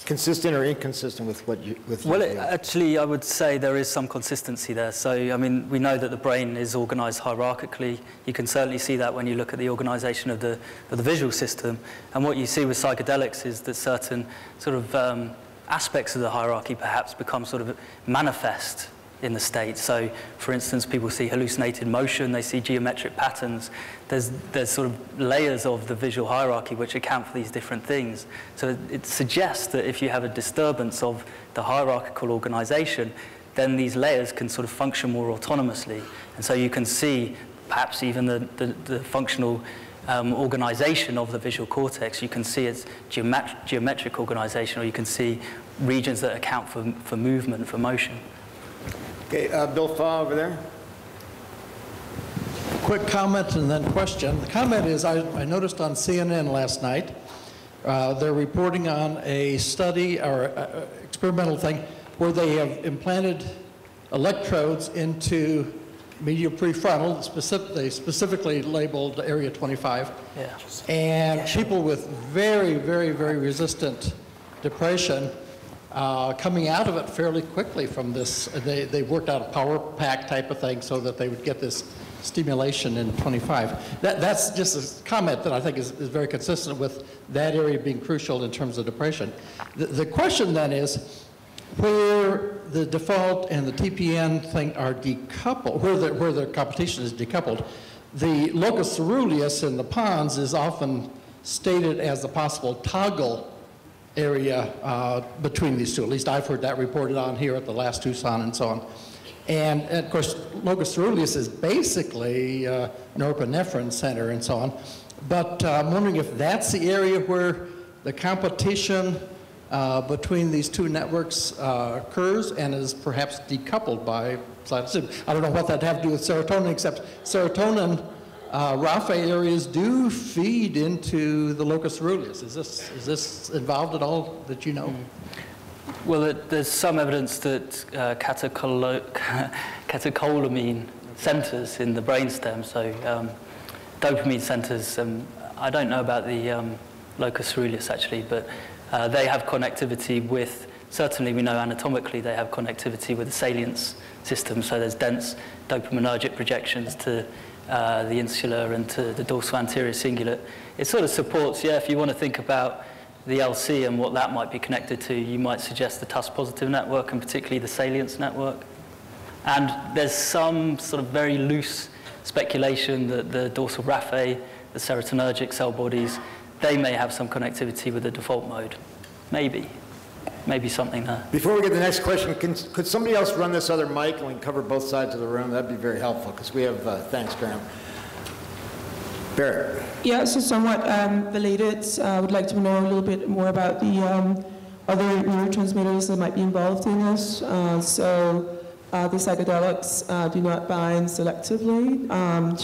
consistent or inconsistent with what you... Well, actually, I would say there is some consistency there. So, I mean, we know that the brain is organized hierarchically. You can certainly see that when you look at the organization of the visual system. And what you see with psychedelics is that certain sort of aspects of the hierarchy perhaps become sort of manifest in the state. So, for instance, people see hallucinated motion, they see geometric patterns. There's sort of layers of the visual hierarchy which account for these different things. So it suggests that if you have a disturbance of the hierarchical organization, then these layers can sort of function more autonomously. And so you can see perhaps even the functional organization of the visual cortex. You can see its geometric organization, or you can see regions that account for movement, for motion. Okay, Bill Faw over there. Quick comment and then question. The comment is, I noticed on CNN last night, they're reporting on a study or experimental thing where they have implanted electrodes into medial prefrontal, specifically labeled area 25. Yeah. And people with very, very, very resistant depression coming out of it fairly quickly from this. They worked out a power pack type of thing so that they would get this stimulation in 25. That's just a comment that I think is very consistent with that area being crucial in terms of depression. The question then is, where the default and the TPN thing are decoupled, where the competition is decoupled, the locus coeruleus in the pons is often stated as a possible toggle area between these two. At least I've heard that reported on here at the last Tucson and so on. And of course, locus coeruleus is basically norepinephrine center and so on. But I'm wondering if that's the area where the competition between these two networks occurs and is perhaps decoupled by psilocybin. I don't know what that have to do with serotonin, except serotonin Raphe areas do feed into the locus coeruleus. Is this involved at all that you know? Well, there's some evidence that catecholamine centers in the brainstem, so dopamine centers. I don't know about the locus coeruleus actually, but they have connectivity with, certainly we know anatomically they have connectivity with the salience system, so there's dense dopaminergic projections to the insular and to the dorsal anterior cingulate. It sort of supports, yeah, if you want to think about the LC and what that might be connected to, you might suggest the TUS positive network and particularly the salience network. And there's some sort of very loose speculation that the dorsal raphe, the serotonergic cell bodies, they may have some connectivity with the default mode. Maybe something there. Before we get to the next question, could somebody else run this other mic and we can cover both sides of the room? That'd be very helpful because we have, thanks, Graham. Barrett. Yeah, so somewhat related. I would like to know a little bit more about the other neurotransmitters that might be involved in this. So the psychedelics do not bind selectively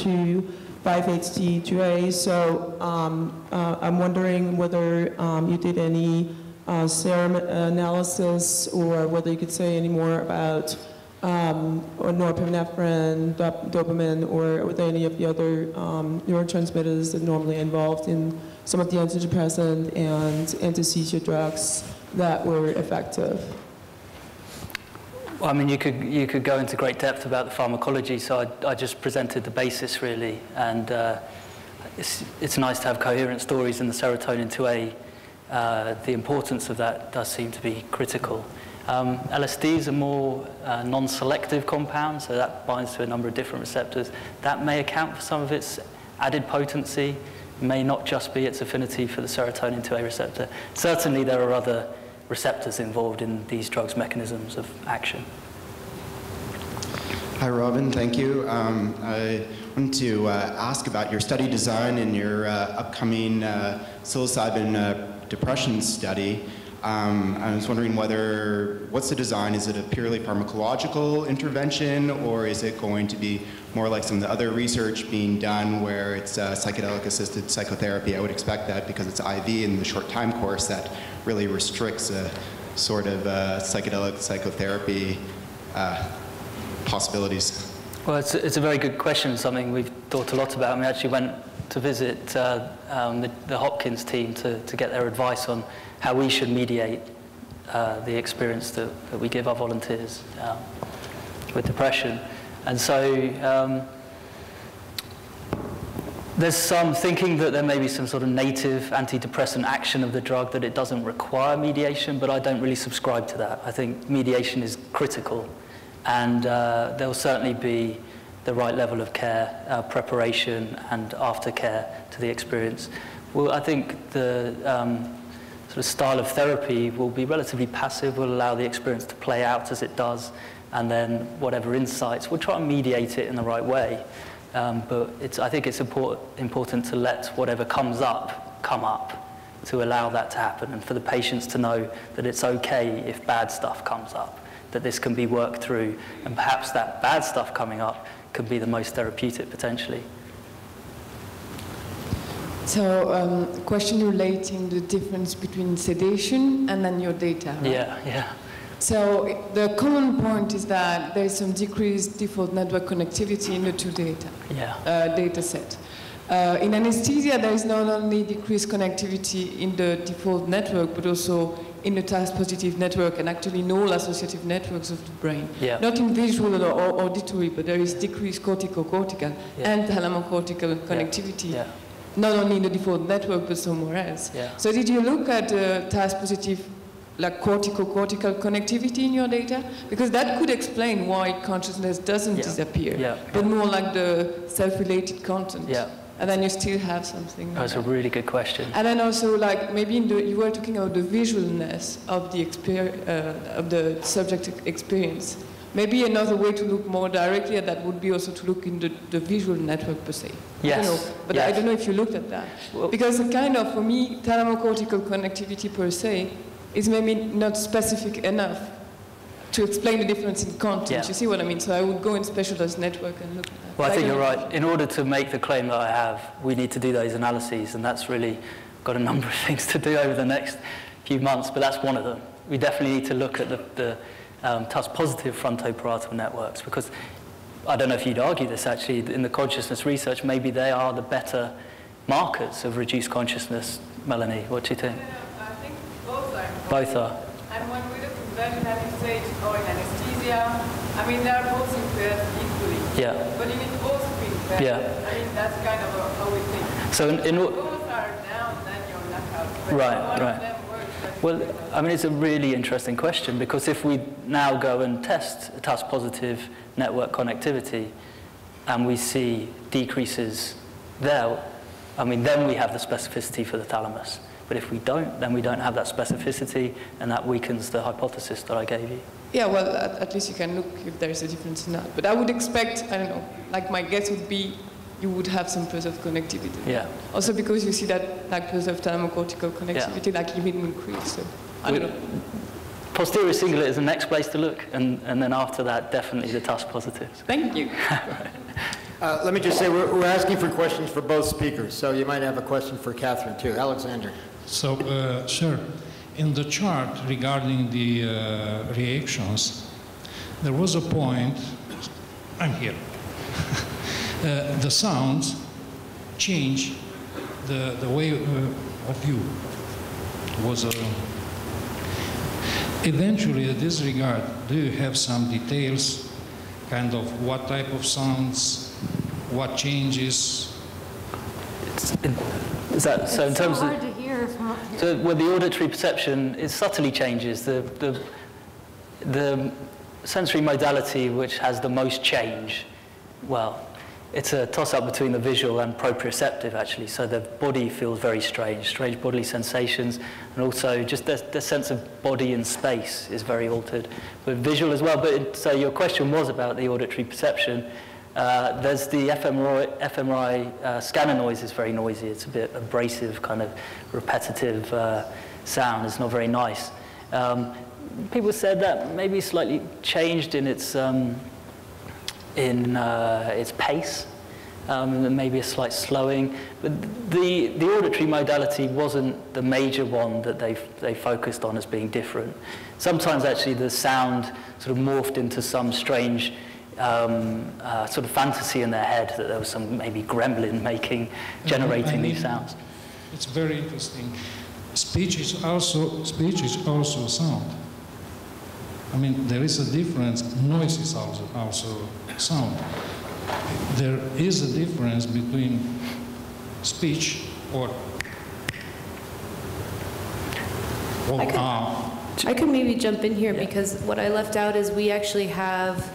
to 5-HT2A. So I'm wondering whether you did any serum analysis, or whether you could say any more about or norepinephrine, dopamine, or were there any of the other neurotransmitters that are normally involved in some of the antidepressant and anti-seizure drugs that were effective? Well, I mean, you could go into great depth about the pharmacology, so I just presented the basis really, and it's nice to have coherent stories in the serotonin 2A. The importance of that does seem to be critical. LSD is a more non-selective compound, so that binds to a number of different receptors. That may account for some of its added potency, may not just be its affinity for the serotonin 2A receptor. Certainly there are other receptors involved in these drugs' mechanisms of action. Hi, Robin. Thank you. I wanted to ask about your study design and your upcoming psilocybin depression study. I was wondering what's the design? Is it a purely pharmacological intervention, or is it going to be more like some of the other research being done where it's psychedelic-assisted psychotherapy. I would expect that because it's IV in the short time course that really restricts a sort of psychedelic psychotherapy possibilities. Well, it's a very good question, something we've thought a lot about. We actually went to visit the Hopkins team to get their advice on how we should mediate the experience that we give our volunteers with depression. And so there's some thinking that there may be some sort of native antidepressant action of the drug, that it doesn't require mediation, but I don't really subscribe to that. I think mediation is critical, and there'll certainly be the right level of care, preparation and aftercare to the experience. Well, I think the sort of style of therapy will be relatively passive, will allow the experience to play out as it does, and then whatever insights, we'll try and mediate it in the right way. But I think it's important to let whatever comes up, come up, to allow that to happen, and for the patients to know that it's okay if bad stuff comes up, that this can be worked through, and perhaps that bad stuff coming up could be the most therapeutic potentially. So, question relating the difference between sedation and then your data, right? Yeah. So the common point is that there is some decreased default network connectivity in the two data set. In anesthesia, there is not only decreased connectivity in the default network, but also in the task-positive network and actually in all associative networks of the brain. Yeah. Not in visual or auditory, but there is decreased cortical-cortical and thalamocortical connectivity. Yeah. Not only in the default network, but somewhere else. Yeah. So did you look at task-positive, like cortical-cortical connectivity in your data? Because that could explain why consciousness doesn't disappear, but more like the self-related content. Yeah. And then you still have something. That's a really good question. And then also, like maybe you were talking about the visualness of the subject experience. Maybe another way to look more directly at that would be also to look in the visual network per se. Yes. I don't know, but yes. I don't know if you looked at that. Well, because kind of, for me, thalamocortical connectivity per se is maybe not specific enough to explain the difference in content. Yeah. You see what I mean? So I would go in specialized network and look at that. Well, I think you're right. In order to make the claim that I have, we need to do those analyses, and that's really got a number of things to do over the next few months, but that's one of them. We definitely need to look at the TUS-positive frontoparietal networks, because I don't know if you'd argue this actually, in the consciousness research, maybe they are the better markers of reduced consciousness. Melanie, what do you think? I think both are. Both are. And when we look at vaginatic stage or in anesthesia, I mean, they are both impaired equally. Yeah. But you need both to be impaired. Yeah. I mean, that's kind of how we think. So if both are down, then you're knockout. But right, one right. of them works, well, I mean, it's a really interesting question, because if we now go and test TUS-positive network connectivity and we see decreases there, I mean, then we have the specificity for the thalamus. But if we don't, then we don't have that specificity, and that weakens the hypothesis that I gave you. Yeah, well, at least you can look if there is a difference in that. But I would expect, I don't know, like my guess would be you would have some preserved connectivity. Yeah. Also because you see that like preserved thalamocortical connectivity, like even increase. So I don't know. Posterior cingulate is the next place to look, and then after that, definitely the TUS positives. Thank you. Let me just say, we're asking for questions for both speakers, so you might have a question for Catherine too. Alexander. So, sir, in the chart regarding the reactions, there was a point, I'm here, the sounds change the way of view. Was eventually, in this regard, do you have some details, kind of what type of sounds, what changes? Is that so? In terms so hard of to hear from up here. so, well, the auditory perception, it subtly changes. The sensory modality which has the most change, well, it's a toss-up between the visual and proprioceptive, actually. So the body feels very strange bodily sensations, and also just the sense of body and space is very altered. But visual as well. But so your question was about the auditory perception. There's the fMRI scanner noise is very noisy. It's a bit abrasive, kind of repetitive sound. It's not very nice. People said that maybe slightly changed in its in its pace, and maybe a slight slowing. But the auditory modality wasn't the major one that they focused on as being different. Sometimes actually the sound sort of morphed into some strange sort of fantasy in their head that there was some maybe gremlin generating these sounds. It's very interesting. Speech is also sound. I mean, there is a difference. Noise is also sound. There is a difference between speech or I could maybe jump in here because what I left out is we actually have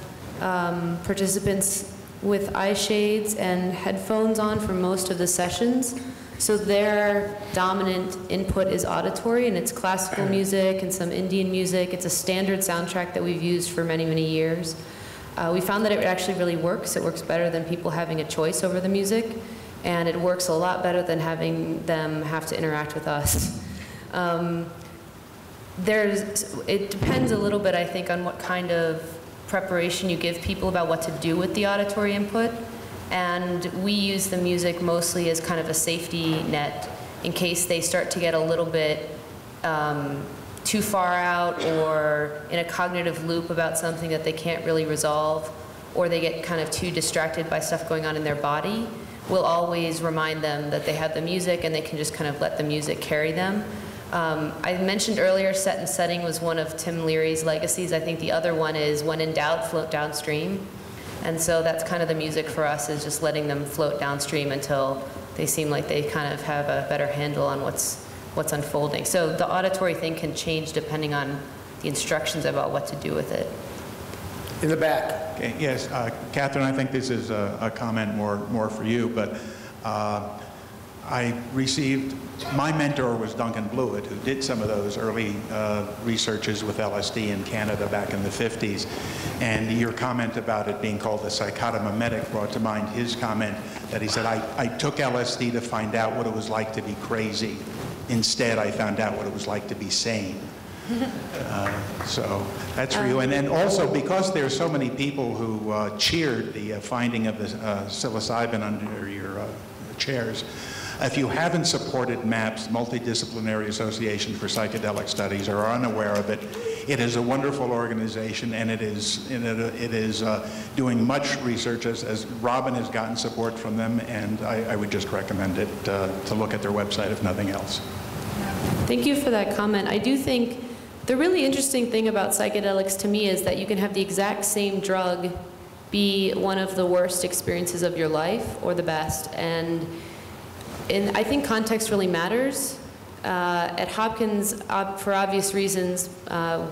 participants with eye shades and headphones on for most of the sessions. So their dominant input is auditory, and it's classical music and some Indian music. It's a standard soundtrack that we've used for many, many years. We found that it actually really works. It works better than people having a choice over the music, and it works a lot better than having them have to interact with us. It depends a little bit, I think, on what kind of preparation you give people about what to do with the auditory input. And we use the music mostly as kind of a safety net in case they start to get a little bit too far out or in a cognitive loop about something that they can't really resolve, or they get kind of too distracted by stuff going on in their body. We'll always remind them that they have the music and they can just kind of let the music carry them. I mentioned earlier set and setting was one of Tim Leary's legacies. I think the other one is when in doubt, float downstream. And so that's kind of the music for us, is just letting them float downstream until they seem like they kind of have a better handle on what's unfolding. So the auditory thing can change depending on the instructions about what to do with it. In the back. Okay, yes, Catherine, I think this is a comment more for you, but my mentor was Duncan Blewett, who did some of those early researches with LSD in Canada back in the 50s. And your comment about it being called the psychotomimetic brought to mind his comment that he said, I took LSD to find out what it was like to be crazy. Instead, I found out what it was like to be sane. So that's for you. And also, because there are so many people who cheered the finding of the psilocybin under your chairs, if you haven't supported MAPS, Multidisciplinary Association for Psychedelic Studies, or are unaware of it, it is a wonderful organization, and it is doing much research, as Robin has gotten support from them, and I would just recommend it to look at their website, if nothing else. Thank you for that comment. I do think the really interesting thing about psychedelics to me is that you can have the exact same drug be one of the worst experiences of your life or the best. And I think context really matters. At Hopkins, for obvious reasons,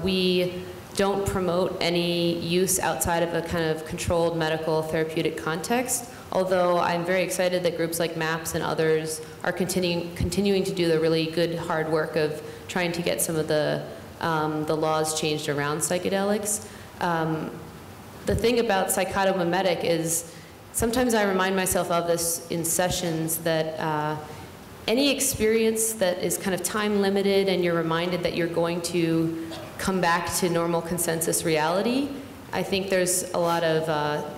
we don't promote any use outside of a kind of controlled medical therapeutic context, although I'm very excited that groups like MAPS and others are continuing to do the really good hard work of trying to get some of the laws changed around psychedelics. The thing about psychotomimetic is, sometimes I remind myself of this in sessions, that any experience that is kind of time limited and you're reminded that you're going to come back to normal consensus reality, I think there's a lot of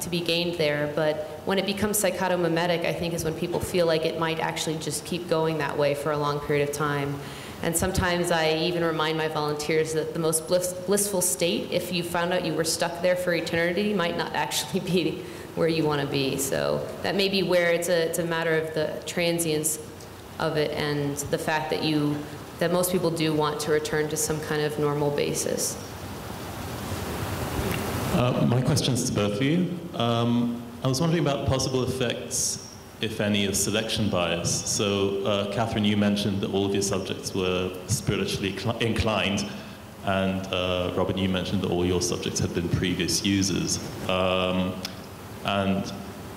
to be gained there. But when it becomes psychotomimetic, I think is when people feel like it might actually just keep going that way for a long period of time. And sometimes I even remind my volunteers that the most blissful state, if you found out you were stuck there for eternity, might not actually be where you want to be. So that may be where it's a matter of the transience of it and the fact that most people do want to return to some kind of normal basis. My question's to both of you. I was wondering about possible effects, if any, of selection bias. So, Catherine, you mentioned that all of your subjects were spiritually inclined, and Robin, you mentioned that all your subjects had been previous users. And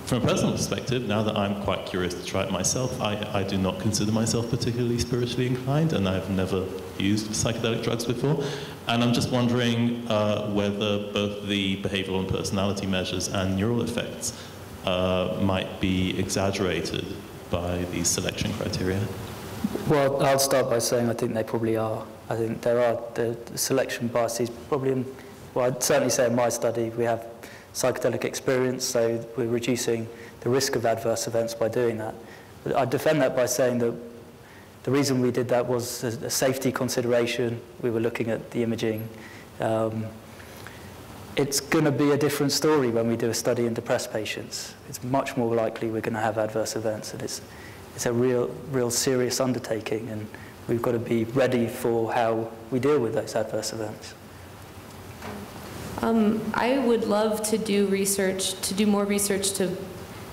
from a personal perspective, now that I'm quite curious to try it myself, I do not consider myself particularly spiritually inclined, and I've never used psychedelic drugs before. And I'm just wondering whether both the behavioral and personality measures and neural effects might be exaggerated by these selection criteria. Well, I'll start by saying I think they probably are. I think there are the selection biases probably well, I'd certainly say in my study we have psychedelic experience, so we're reducing the risk of adverse events by doing that. But I defend that by saying that the reason we did that was a safety consideration. We were looking at the imaging. It's going to be a different story when we do a study in depressed patients. It's much more likely we're going to have adverse events, and it's a real serious undertaking, and we've got to be ready for how we deal with those adverse events. I would love to do research, to do more research to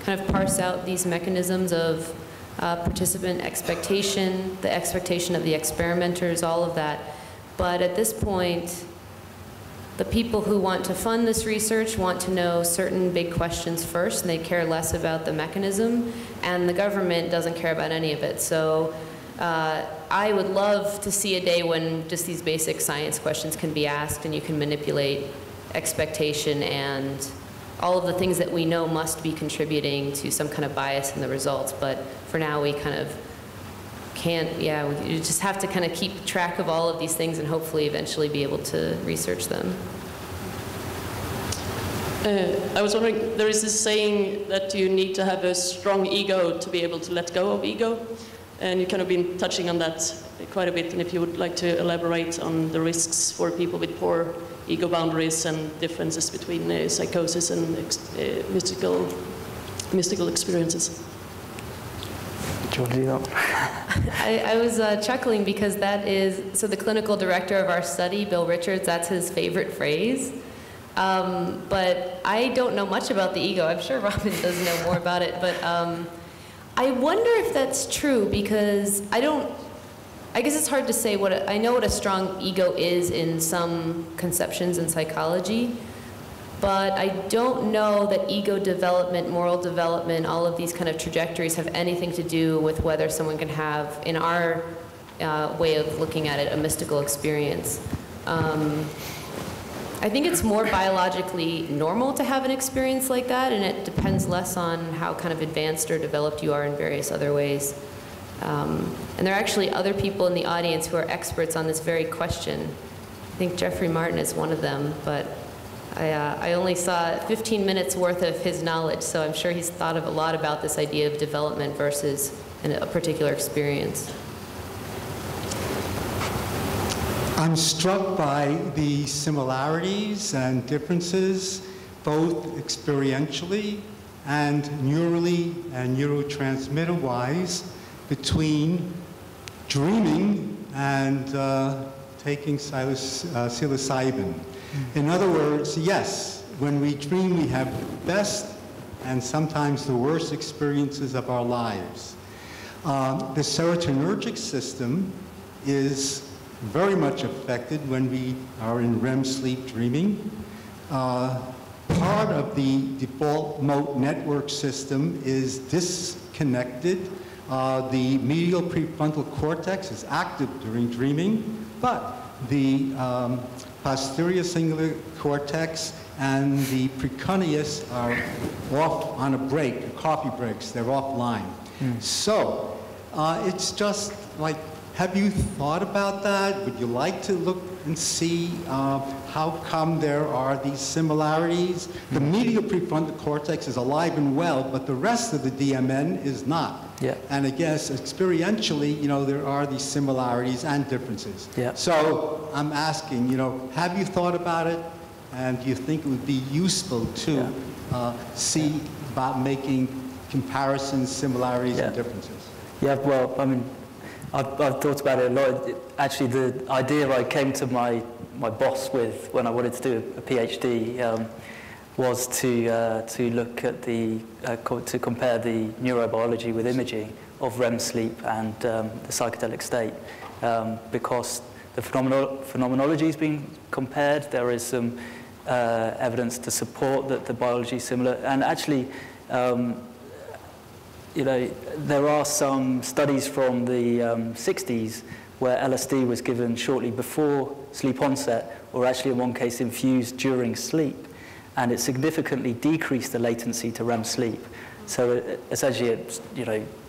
kind of parse out these mechanisms of participant expectation, the expectation of the experimenters, all of that. But at this point, the people who want to fund this research want to know certain big questions first, and they care less about the mechanism, and the government doesn't care about any of it. So I would love to see a day when just these basic science questions can be asked, and you can manipulate expectation and all of the things that we know must be contributing to some kind of bias in the results. But for now, we kind of can't, you just have to kind of keep track of all of these things and hopefully eventually be able to research them. I was wondering, there is this saying that you need to have a strong ego to be able to let go of ego. And you've kind of been touching on that quite a bit. And if you would like to elaborate on the risks for people with poor ego boundaries and differences between psychosis and mystical experiences. Do you want to do that? I was chuckling because that is, so the clinical director of our study, Bill Richards, that's his favorite phrase. But I don't know much about the ego. I'm sure Robin does know more about it. But I wonder if that's true, because I guess it's hard to say I know what a strong ego is in some conceptions in psychology, but I don't know that ego development, moral development, all of these kind of trajectories have anything to do with whether someone can have, in our way of looking at it, a mystical experience. I think it's more biologically normal to have an experience like that, and it depends less on how kind of advanced or developed you are in various other ways. And there are actually other people in the audience who are experts on this very question. I think Jeffrey Martin is one of them, but I only saw 15 minutes worth of his knowledge, so I'm sure he's thought a lot about this idea of development versus a particular experience. I'm struck by the similarities and differences, both experientially and neurally and neurotransmitter-wise, between dreaming and taking psilocybin. In other words, yes, when we dream, we have the best and sometimes the worst experiences of our lives. The serotonergic system is very much affected when we are in REM sleep dreaming. Part of the default mode network system is disconnected. The medial prefrontal cortex is active during dreaming, but the posterior cingulate cortex and the precuneus are off on a break, coffee breaks, they're offline. So it's just like, have you thought about that? Would you like to look and see how come there are these similarities? The medial prefrontal cortex is alive and well, but the rest of the DMN is not. Yeah. And I guess experientially, there are these similarities and differences. Yeah. So I'm asking, have you thought about it? And do you think it would be useful to see about making comparisons, similarities, and differences? Yeah, well, I mean, I've thought about it a lot. Actually, the idea I came to my boss with when I wanted to do a PhD was to look at to compare the neurobiology with imaging of REM sleep and the psychedelic state, because the phenomenology is being compared. There is some evidence to support that the biology is similar, and actually. There are some studies from the 60s where LSD was given shortly before sleep onset, or actually in one case infused during sleep, and it significantly decreased the latency to REM sleep. So essentially it,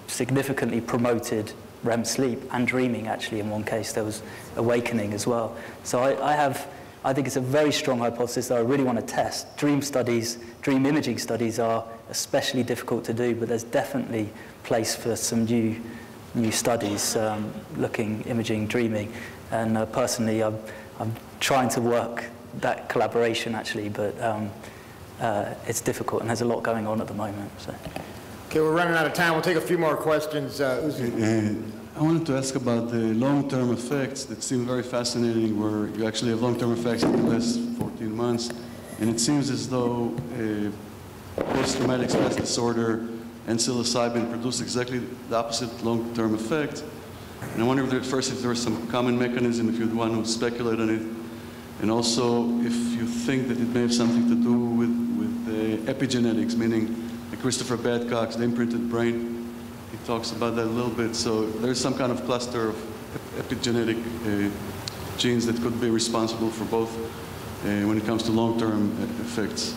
significantly promoted REM sleep and dreaming. Actually, in one case there was awakening as well. So I have I think it's a very strong hypothesis that I really want to test. Dream imaging studies are especially difficult to do, but there's definitely place for some new studies imaging dreaming. And personally, I'm trying to work that collaboration actually, but it's difficult and there's a lot going on at the moment. So. Okay, we're running out of time. We'll take a few more questions. I wanted to ask about the long-term effects that seem very fascinating, where you actually have long-term effects in the last 14 months. And it seems as though post-traumatic stress disorder and psilocybin produce exactly the opposite long-term effect. And I wonder if if there is some common mechanism, if you'd want to speculate on it. And also if you think that it may have something to do with epigenetics, meaning Christopher Badcock's The Imprinted Brain. He talks about that a little bit. So there's some kind of cluster of epigenetic genes that could be responsible for both when it comes to long-term effects.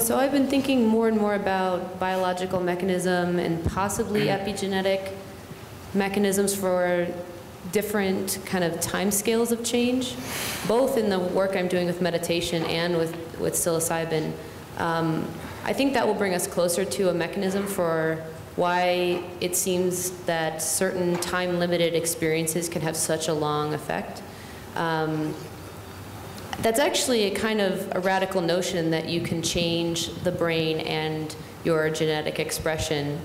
So I've been thinking more and more about biological mechanism and possibly epigenetic mechanisms for different kind of timescales of change, both in the work I'm doing with meditation and with psilocybin. I think that will bring us closer to a mechanism for why it seems that certain time-limited experiences can have such a long effect. That's actually a kind of a radical notion that you can change the brain and your genetic expression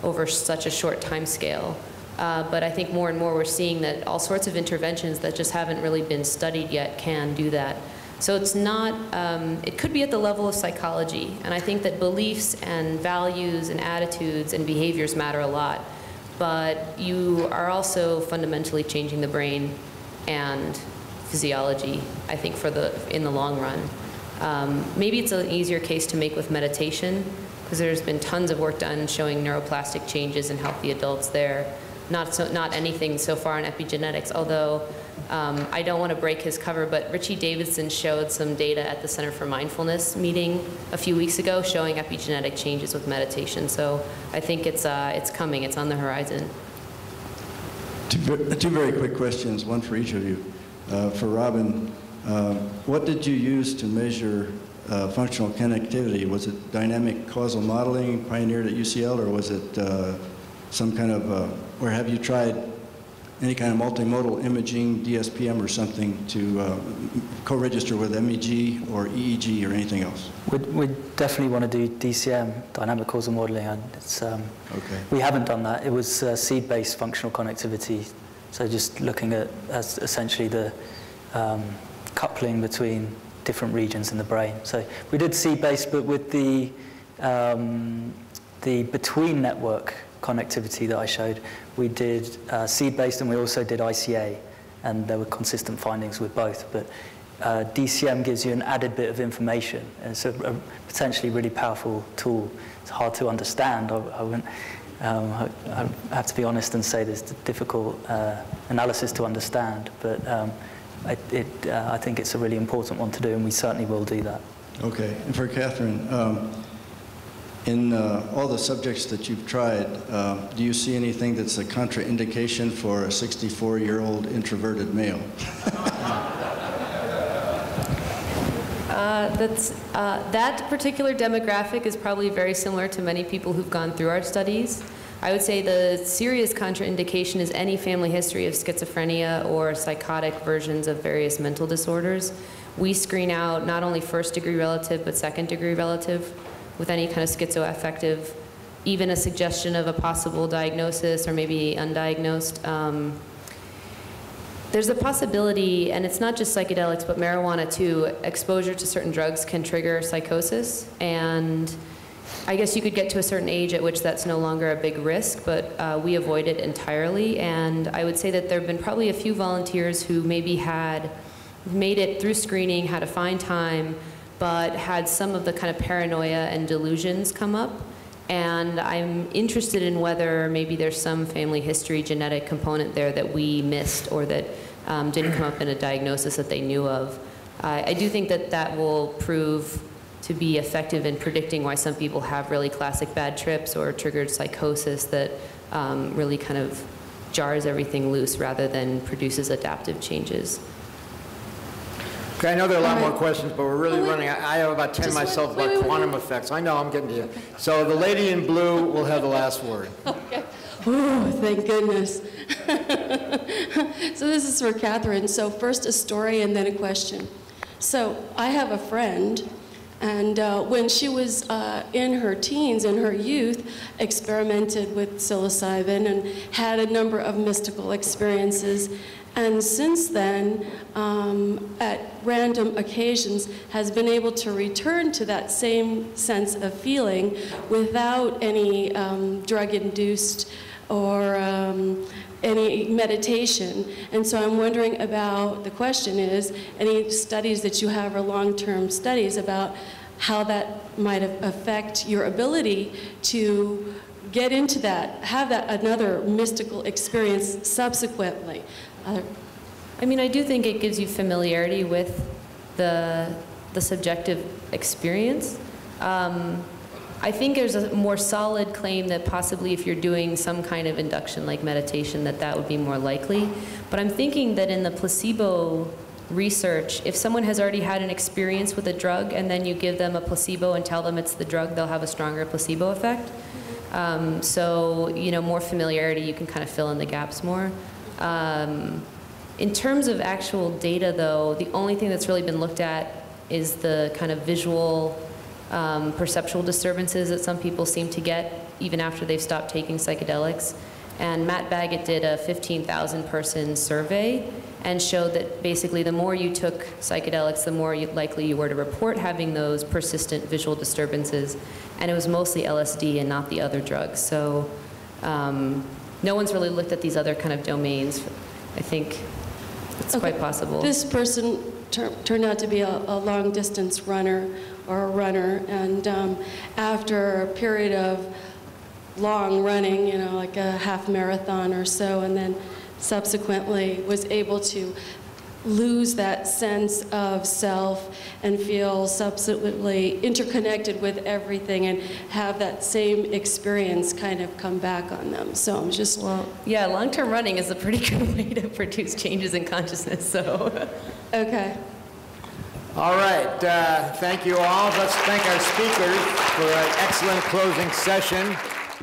over such a short time scale. But I think more and more we're seeing that all sorts of interventions that just haven't really been studied yet can do that. So it's not, it could be at the level of psychology. And I think that beliefs and values and attitudes and behaviors matter a lot. But you are also fundamentally changing the brain and physiology, I think, in the long run. Maybe it's an easier case to make with meditation, because there's been tons of work done showing neuroplastic changes in healthy adults there. Not anything so far in epigenetics, although I don't want to break his cover, but Richie Davidson showed some data at the Center for Mindfulness meeting a few weeks ago showing epigenetic changes with meditation. So I think it's coming, it's on the horizon. Two very quick questions, one for each of you. For Robin, what did you use to measure functional connectivity? Was it dynamic causal modeling pioneered at UCL, or was it some kind of, or have you tried any kind of multimodal imaging, DSPM or something to co-register with MEG or EEG or anything else? We definitely want to do DCM, dynamic causal modeling, and it's, we haven't done that. It was seed-based functional connectivity, so just looking at essentially the coupling between different regions in the brain. So we did seed-based, but with the between network connectivity that I showed, we did seed-based and we also did ICA, and there were consistent findings with both. But DCM gives you an added bit of information, and it's a potentially really powerful tool. It's hard to understand. I have to be honest and say there's difficult analysis to understand, but I think it's a really important one to do, and we certainly will do that. Okay, and for Catherine, in all the subjects that you've tried, do you see anything that's a contraindication for a 64-year-old introverted male? That particular demographic is probably very similar to many people who've gone through our studies. I would say the serious contraindication is any family history of schizophrenia or psychotic versions of various mental disorders. We screen out not only first-degree relative, but second-degree relative with any kind of schizoaffective, even a suggestion of a possible diagnosis or maybe undiagnosed. There's a possibility, and it's not just psychedelics, but marijuana too, exposure to certain drugs can trigger psychosis, and I guess you could get to a certain age at which that's no longer a big risk, but we avoid it entirely. And I would say that there have been probably a few volunteers who maybe had made it through screening, had a fine time, but had some of the kind of paranoia and delusions come up. And I'm interested in whether maybe there's some family history genetic component there that we missed or that didn't come up in a diagnosis that they knew of. I do think that that will prove to be effective in predicting why some people have really classic bad trips or triggered psychosis that really kind of jars everything loose rather than produces adaptive changes. Okay, I know there are a lot more questions, but we're really running. I have about 10 myself about quantum effects. I know, I'm getting to you. Okay. So the lady in blue will have the last word. Okay. Oh, thank goodness. So this is for Catherine. So first a story and then a question. So I have a friend, and when she was in her teens, in her youth, experimented with psilocybin and had a number of mystical experiences. And since then, at random occasions, has been able to return to that same sense of feeling without any drug-induced or any meditation. And so I'm wondering about, the question is, any studies that you have or long-term studies about how that might affect your ability to get into that, have that another mystical experience subsequently. I mean, I do think it gives you familiarity with the subjective experience. I think there's a more solid claim that possibly if you're doing some kind of induction like meditation, that would be more likely. But I'm thinking that in the placebo research, if someone has already had an experience with a drug and then you give them a placebo and tell them it's the drug, they'll have a stronger placebo effect. So, you know, more familiarity, you can kind of fill in the gaps more. In terms of actual data, though, the only thing that's really been looked at is the kind of visual, perceptual disturbances that some people seem to get even after they've stopped taking psychedelics. And Matt Baggett did a 15,000-person survey and showed that basically the more you took psychedelics, the more likely you were to report having those persistent visual disturbances. And it was mostly LSD and not the other drugs. So no one's really looked at these other kind of domains. I think it's quite possible. This person turned out to be a long-distance runner or a runner, and after a period of long running, you know, like a half marathon or so, and then subsequently was able to lose that sense of self and feel subsequently interconnected with everything and have that same experience kind of come back on them. So I'm just... Well, yeah, long-term running is a pretty good way to produce changes in consciousness, so... Okay. All right, thank you all. Let's thank our speakers for an excellent closing session.